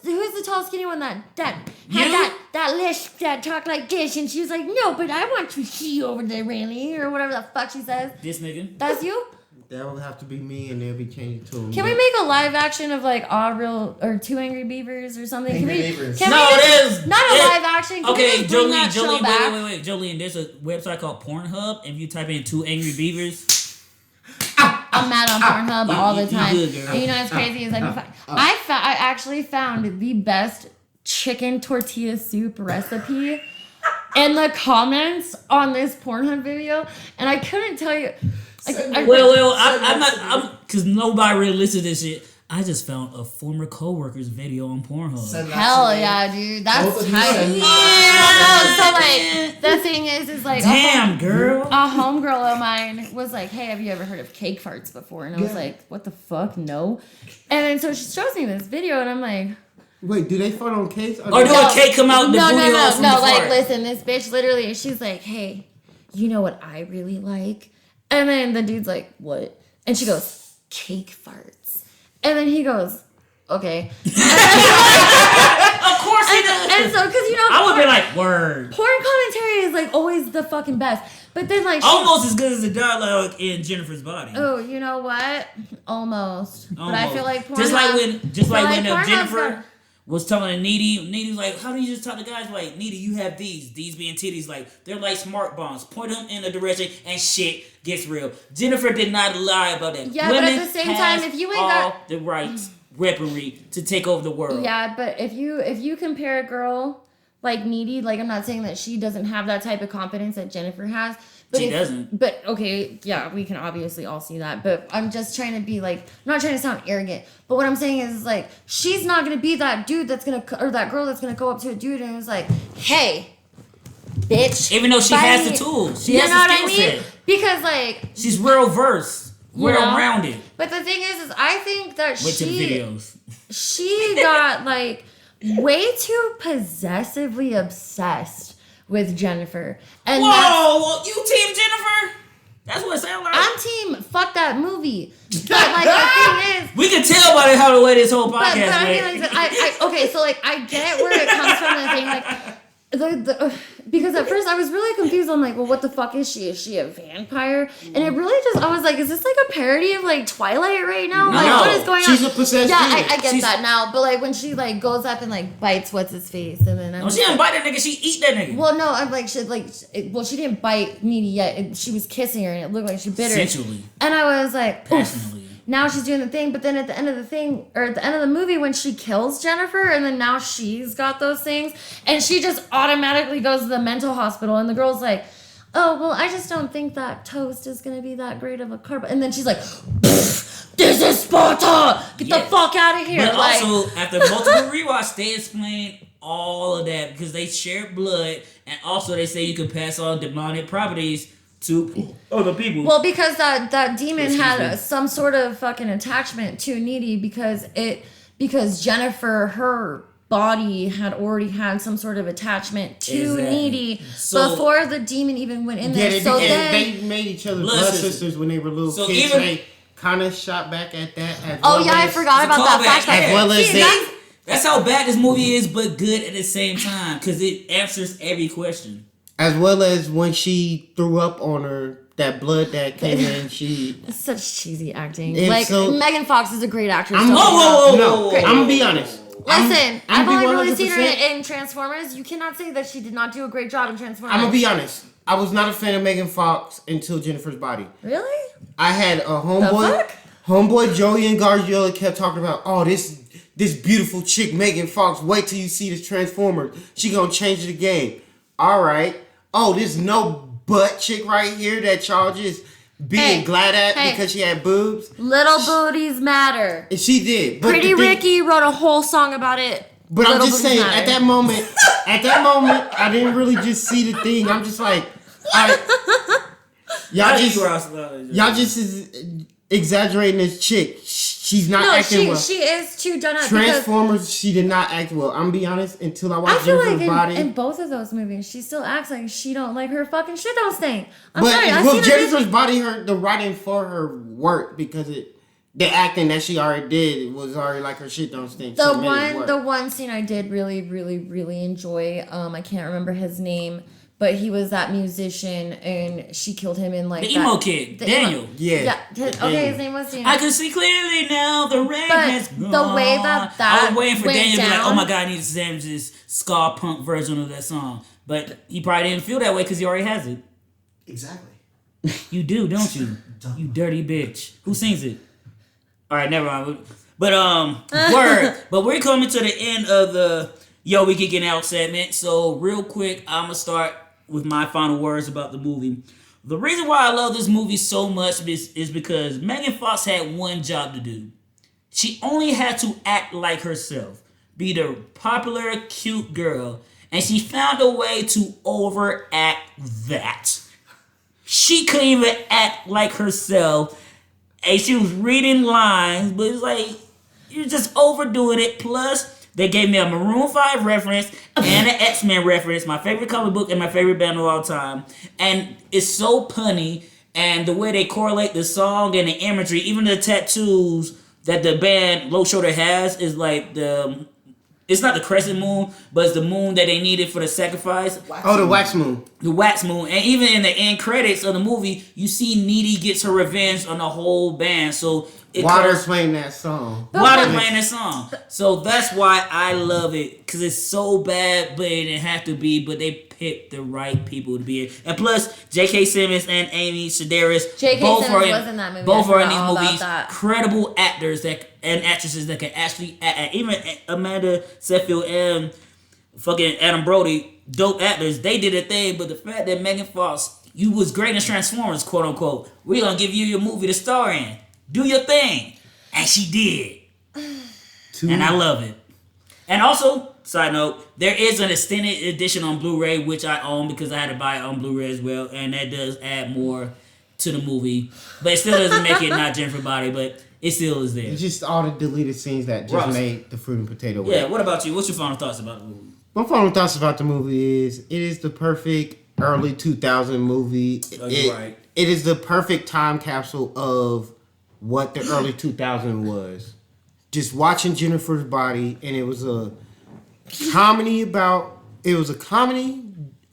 Who's the tall skinny one that had
You?
that lisp that talked like this, and she was like, no, but I want to see you over there, really, or whatever the fuck she says.
This nigga.
That's you.
That would have to be me, and they'll be changed to.
Can we make a live action of like All Real or Two Angry Beavers or something?
Angry
Can we?
Beavers.
Can
No,
we
it
just-
is.
not a
It-
live action. Can we
Okay,
just bring that show
Jolene,
back?
wait. Jolene, there's a website called Pornhub. If you type in Two Angry Beavers,
I'm mad on Pornhub all the
you
time.
good, girl.
And you know what's crazy is I actually found the best chicken tortilla soup recipe in the comments on this Pornhub video, and I couldn't tell you.
I'm because nobody really listens to this shit. I just found a former co-worker's video on Pornhub.
Send that
Hell
to me.
yeah, dude. That's
Both of you
tight.
send me
So like the thing is like
Damn, girl.
a homegirl of mine was like, hey, have you ever heard of cake farts before? And I was
Yeah.
like, what the fuck? No. And then so she shows me this video and I'm like,
Wait, do they fart on cakes?
Or do a cake come out the
no,
booty hole from the
like
fart?
listen, this bitch literally, she's like, hey, you know what I really like? And then the dude's like, what? And she goes, cake farts. And then he goes, okay.
Of course he does.
And so, because you know,
I would be like, word.
porn commentary is like always the fucking best. But then like
Almost as good as the dialogue in Jennifer's Body.
oh, you know what? Almost. But I feel like porn
just like when
Pornhub's
Jennifer
got-
was telling Needy was like, how do you just talk to guys like, Needy, you have these being titties, like they're like smart bombs. Point them in a direction and shit gets real. Jennifer did not lie about that.
Yeah, but at
Women
the same
has
time, if you ain't
all
got-
the rights, weaponry to take over the world.
Yeah, but if you compare a girl like Needy, like I'm not saying that she doesn't have that type of confidence that Jennifer has. But
She doesn't.
But okay, yeah, we can obviously all see that. But I'm just trying to be like, I'm not trying to sound arrogant. But what I'm saying is like, she's not gonna be that dude that's gonna or that girl that's gonna go up to a dude and is like, hey, bitch.
Even though she
buy
has
me-
the tools, she
you
has
know what
the
I
skill
mean?
set.
Because like,
She's well versed,
You
well
know?
rounded.
but the thing is I think that
Wait to the videos.
she got like way too possessively obsessed with Jennifer. And that's,
Whoa, you team Jennifer? That's what it sounds like.
I'm team fuck that movie. But like the thing is
We can tell by how the way this whole
but
podcast
I mean
went.
like I okay, so like I get where it comes from the thing like because at first I was really confused. I'm like, well, what the fuck is she? Is she a vampire? And it really just, I was like, is this like a parody of like Twilight right now? Like,
No.
what is going
She's
on?
a possessed
Yeah,
demon.
I get
She's-
that now. But like when she like goes up and like bites what's his face, and then I'm
No,
just
she didn't
like,
bite that nigga. She eat that nigga.
well, no, I'm like, she didn't bite Needy yet. She was kissing her, and it looked like she bit her.
Sensually,
And I was like, oof.
passionately.
Now she's doing the thing, but then at the end of the thing, or at the end of the movie, when she kills Jennifer, and then now she's got those things, and she just automatically goes to the mental hospital, and the girl's like, oh, well, I just don't think that toast is going to be that great of a carb. And then she's like, this is Sparta! Get the fuck out of here.
But also, after multiple rewatch, they explain all of that because they share blood, and also they say you can pass on demonic properties to other people.
Well, because that demon had some sort of fucking attachment to Needy because Jennifer, her body had already had some sort of attachment to Needy before the demon even went in there.
They made each other blood sisters when they were little kids. They kind of shot back at that.
I forgot about that flashback.
As well as
that's how bad this movie is, but good at the same time because it answers every question.
As well as when she threw up on her, that blood that came in,
It's such cheesy acting.
So,
Megan Fox is a great actress.
I'm gonna be honest.
Listen, I've only really seen her in Transformers. You cannot say that she did not do a great job in Transformers.
I'm gonna be honest. I was not a fan of Megan Fox until Jennifer's Body.
Really?
I had a homeboy Joey and Gargiola kept talking about, oh, this beautiful chick Megan Fox. Wait till you see this Transformers. She gonna change the game. All right. Oh, this no butt chick right here that y'all just being glad at because she had boobs.
Little booties matter.
And she did. But
Pretty Ricky wrote a whole song about it.
But I'm just saying, at that moment, I didn't really just see the thing. I'm just like, y'all just is exaggerating this chick. She's not acting well.
She is too done up.
Transformers, she did not act well. I'm gonna be honest, until I watched Jennifer's Body.
In both of those movies, she still acts like she don't like her fucking shit don't stink.
Jennifer's Body, the writing for her worked because the acting that she already did was already like her shit don't stink.
The one scene I did really, really, really enjoy. I can't remember his name. But he was that musician, and she killed him in like
the emo kid, Daniel.
Yeah. Okay, his name was Daniel.
I can see clearly now. The rain has gone.
The way that
I was waiting for Daniel to be like, "Oh my god, I need to send this ska punk version of that song," but he probably didn't feel that way because he already has it.
Exactly.
You do, don't you? You dirty bitch. Who sings it? All right, never mind. But word. But we're coming to the end of the Yo We Geeking Out segment. So real quick, I'm gonna start with my final words about the movie. The reason why I love this movie so much is because Megan Fox had one job to do. She only had to act like herself, be the popular, cute girl, and she found a way to overact that. She couldn't even act like herself, and she was reading lines, but it's like, you're just overdoing it. Plus, they gave me a Maroon 5 reference and an X-Men reference, my favorite comic book and my favorite band of all time. And it's so punny, and the way they correlate the song and the imagery, even the tattoos that the band Low Shoulder has is like it's not the crescent moon, but it's the moon that they needed for the sacrifice.
The wax moon.
The wax moon. And even in the end credits of the movie, you see Needy gets her revenge on the whole band. So
Water's playing that song.
So that's why I love it. Because it's so bad, but it didn't have to be. But they picked the right people to be in. And plus, J.K. Simmons and Amy Sedaris.
J.K. Simmons was in that movie.
Both are in these movies. Credible actors and actresses that can actually act. Even Amanda Seyfried and fucking Adam Brody, dope actors. They did a thing. But the fact that Megan Fox, you was great in Transformers, quote unquote. We're going to give you your movie to star in. Do your thing. And she did. And I love it. And also, side note, there is an extended edition on Blu-ray, which I own because I had to buy it on Blu-ray as well. And that does add more to the movie. But it still doesn't make it not Jennifer Body, but it still is there.
It's just all the deleted scenes that just made the fruit and potato.
Yeah, what about you? What's your final thoughts about the movie?
My final thoughts about the movie is, it is the perfect early 2000 movie.
You're right.
It is the perfect time capsule of what the early 2000 was. Just watching Jennifer's Body, and it was a comedy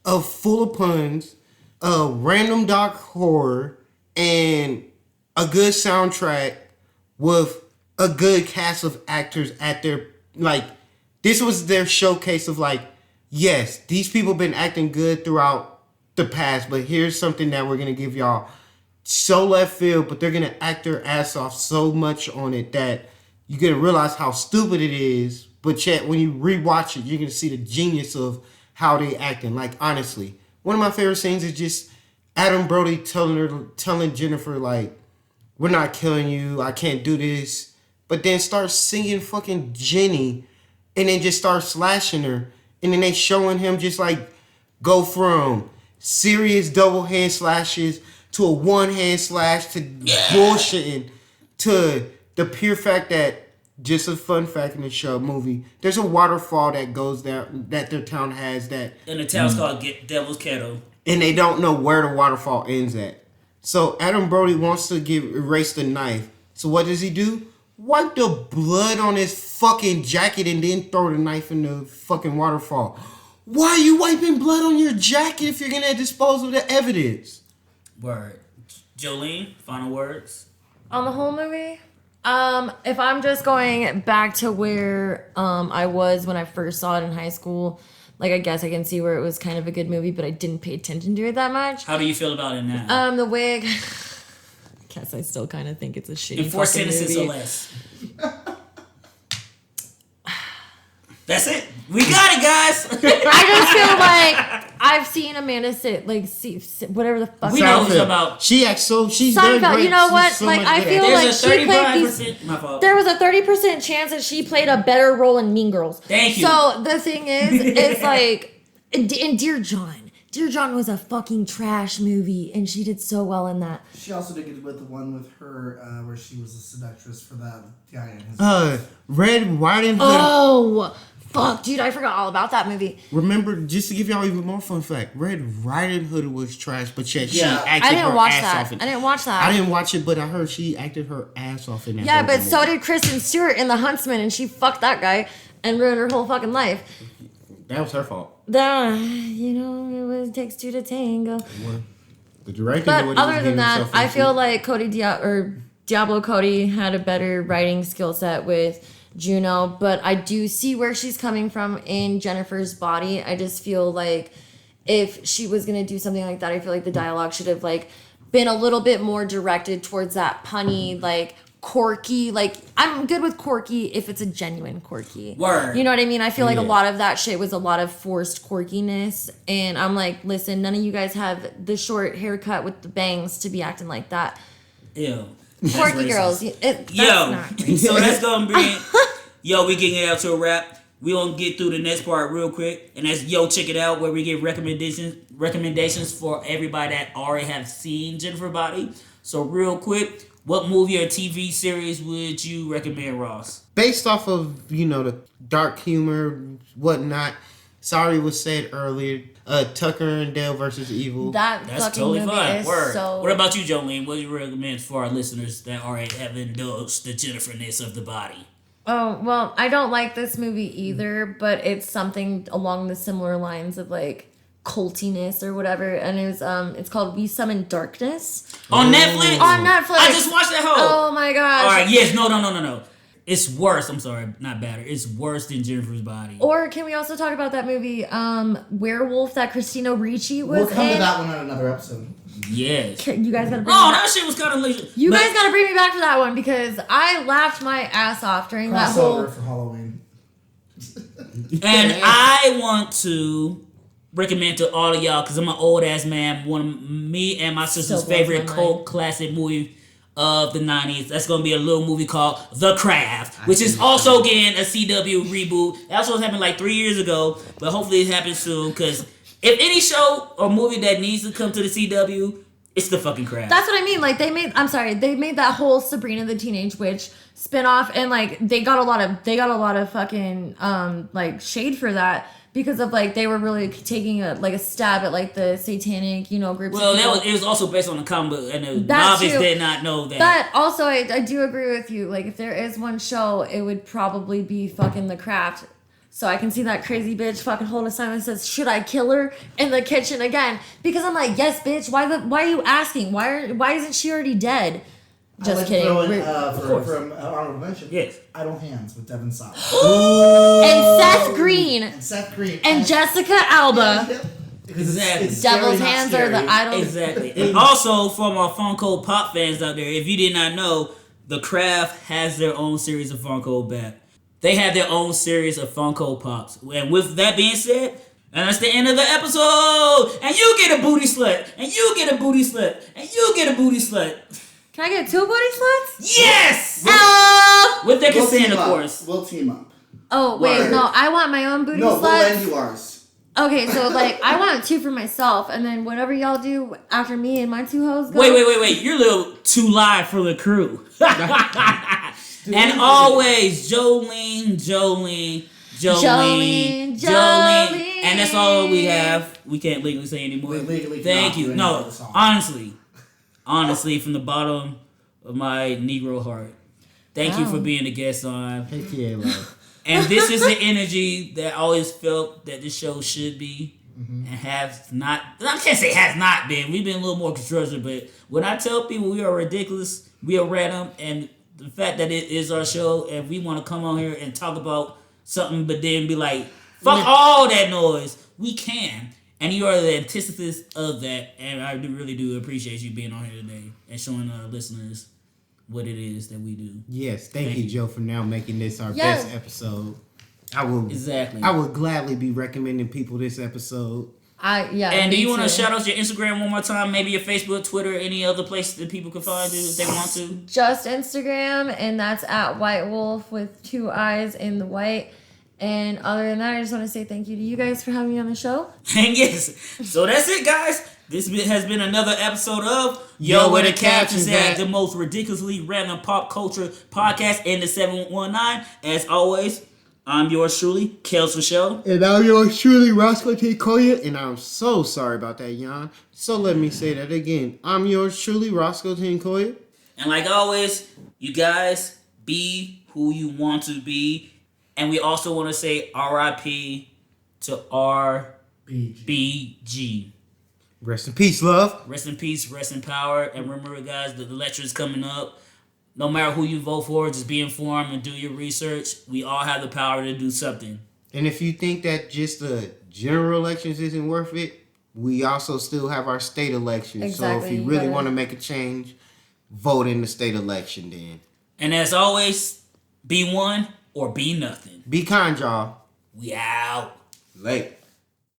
of full of puns, a random dark horror, and a good soundtrack with a good cast of actors at their, like, this was their showcase of like, yes, these people been acting good throughout the past, but here's something that we're going to give y'all so left field, but they're going to act their ass off so much on it that you're going to realize how stupid it is. But yet, when you rewatch it, you're going to see the genius of how they acting. Like, honestly, one of my favorite scenes is just Adam Brody telling Jennifer like, we're not killing you, I can't do this, but then starts singing fucking Jenny, and then just starts slashing her, and then they showing him just like go from serious double hand slashes to a one hand slash to bullshitting to the pure fact that, just a fun fact in the show movie, there's a waterfall that goes down that their town has that,
and the town's called Devil's Kettle,
and they don't know where the waterfall ends at. So Adam Brody wants to erase the knife. So what does he do? Wipe the blood on his fucking jacket and then throw the knife in the fucking waterfall. Why are you wiping blood on your jacket if you're gonna dispose of the evidence?
Word. Jolene, final words
on the whole movie. If I'm just going back to where I was when I first saw it in high school, like I guess I can see where it was kind of a good movie, but I didn't pay attention to it that much.
How do you feel about it now?
The wig. I guess I still kind of think it's a shitty
in 4
fucking
sentences
movie.
or less. That's it. We got it, guys.
I just feel like I've seen Amanda see whatever the fuck.
We know what it's about.
She acts so. She's very
Seinfeld.
great.
You know
She's
what?
so
Like
much
I
good
feel
at it.
like she played these.
My fault.
There was a 30% chance that she played a better role in Mean Girls.
Thank you.
So the thing is, it's like in Dear John. Dear John was a fucking trash movie, and she did so well in that.
She also did good with the one with her where she was a seductress for that guy in his
Red Riding Hood.
Oh, fuck, dude, I forgot all about that movie.
Remember, just to give y'all even more fun fact, Red Riding Hood was trash, but yet she
Yeah.
acted
I didn't
her
watch
ass
that.
off in
I didn't watch that.
I didn't watch it, but I heard she acted her ass off in that.
Yeah, but
movie.
so did Kristen Stewart in The Huntsman, and she fucked that guy and ruined her whole fucking life.
That was her fault.
It takes two to tango.
The director.
But other than that, I feel like Diablo Cody had a better writing skill set with Juno, but I do see where she's coming from in Jennifer's body. I just feel like if she was gonna do something like that, I feel like the dialogue should have like been a little bit more directed towards that punny, like quirky. Like I'm good with quirky if it's a genuine quirky.
Word.
You know what I mean? I feel like a
Yeah.
lot of that shit was a lot of forced quirkiness, and I'm like, listen, none of you guys have the short haircut with the bangs to be acting like that.
Ew.
Quirky girls. That's
Yo,
not great.
so that's gonna bring. Yo, we getting it out to a wrap. We gonna get through the next part real quick, and that's check it out where we get recommendations for everybody that already have seen Jennifer Body. So real quick, what movie or TV series would you recommend, Ross?
based off of the dark humor, whatnot. Sorry was said earlier. Tucker and Dale versus Evil.
That
That's
fucking
totally
movie
fine.
is
Word.
so.
What about you, Jolene? What do you recommend for our listeners that already have indulged the Jennifer-ness of the body?
Oh, well, I don't like this movie either, but it's something along the similar lines of like cultiness or whatever, and it's called We Summon Darkness.
On Netflix?
On Netflix.
I just watched that whole.
Oh my gosh.
All right, yes, no. It's worse. I'm sorry, not better. It's worse than Jennifer's Body.
Or can we also talk about that movie, Werewolf, that Christina Ricci was
We'll come
in?
to that one on another episode.
Yes.
You guys gotta bring
Oh,
me back.
that shit was kind of lazy.
You
But-
guys gotta bring me back for that one because I laughed my ass off during that whole.
Crossover for Halloween.
And I want to recommend to all of y'all, because I'm an old ass man, one of me and my sister's
Still blows
favorite
my
cult
mind.
classic movie of the 90s. That's going to be a little movie called The Craft, which is also getting a CW reboot. That was supposed to happen like 3 years ago, but hopefully it happens soon, because if any show or movie that needs to come to the CW, it's The fucking Craft.
That's what I mean. Like they made that whole Sabrina the Teenage Witch spinoff, and like they got a lot of fucking like shade for that because of like they were really taking a stab at like the satanic groups.
Well,
of people.
it was also based on the comic book, and the
That
novice
too.
did not know that.
But also, I do agree with you. Like, if there is one show, it would probably be fucking The Craft. So I can see that crazy bitch fucking hold a sign that says, "Should I kill her?" in the kitchen again. Because I'm like, yes, bitch. Why are you asking? Why isn't she already dead? Just
I'd like
kidding.
To throw in,
course.
from honorable mention.
Yes.
Idle Hands with Devin Sawa.
And Seth Green
And Seth Green.
and Jessica Alba.
Yep. Because
Exactly.
Devil's
scary, not
hands are the
scary.
idol.
Exactly. And also, for my Funko Pop fans out there, if you did not know, The Craft has their own series of Funko back. They have their own series of Funko Pops. And with that being said, And that's the end of the episode. And you get a booty slut. And you get a booty slut. And you get a booty slut.
Can I get 2 booty sluts?
Yes!
Oh!
With their
We'll
consent,
team
of
up.
course.
We'll team up.
Oh, wait,
Word.
no. I want my own booty
No,
sluts.
we'll lend you ours.
Okay, so like I want 2 for myself, and then whatever y'all do after me and my 2 hoes go.
Wait. You're a little too live for the crew. And always, Jolene. And that's all we have. We can't legally say anymore.
We legally
Thank
cannot
you.
do any
No,
other song.
honestly, from the bottom of my Negro heart, thank you
Wow.
for being a guest on.
Heck yeah, love.
And this is the energy that I always felt that this show should be. And has not, I can't say has not been. We've been a little more constructive, but when I tell people we are ridiculous, we are random, and the fact that it is our show and we want to come on here and talk about something, but then be like, fuck all that noise, we can. And you are the antithesis of that, and I really do appreciate you being on here today and showing our listeners what it is that we do.
Yes, thank you, Joe, for now making this our
Yes.
best episode. I will
Exactly.
I would gladly be recommending people this episode.
Yeah.
And do
me
you want to
too.
shout out your Instagram one more time? Maybe your Facebook, Twitter, any other place that people can find you if they want to?
Just Instagram, and that's at White Wolf with 2 eyes in the white. And other than that, I just want to say thank you to you guys for having me on the show.
And yes, so that's it, guys. This has been another episode of Yo, where the Captions at, the most ridiculously random pop culture podcast in the 719. As always, I'm yours truly, Kels for Show.
And I'm yours truly, Roscoe T. Collier, and I'm so sorry about that, Jan. So let me say that again. I'm yours truly, Roscoe T. Collier.
And like always, you guys be who you want to be. And we also want to say RIP to RBG.
Rest in peace, love.
Rest in peace, rest in power. And remember, guys, the election is coming up. No matter who you vote for, just be informed and do your research. We all have the power to do something.
And if you think that just the general elections isn't worth it, we also still have our state elections.
Exactly,
So if you
you
really
gotta-
want to make a change, vote in the state election then.
And as always, be one or be nothing.
Be kind, y'all.
We out.
Late.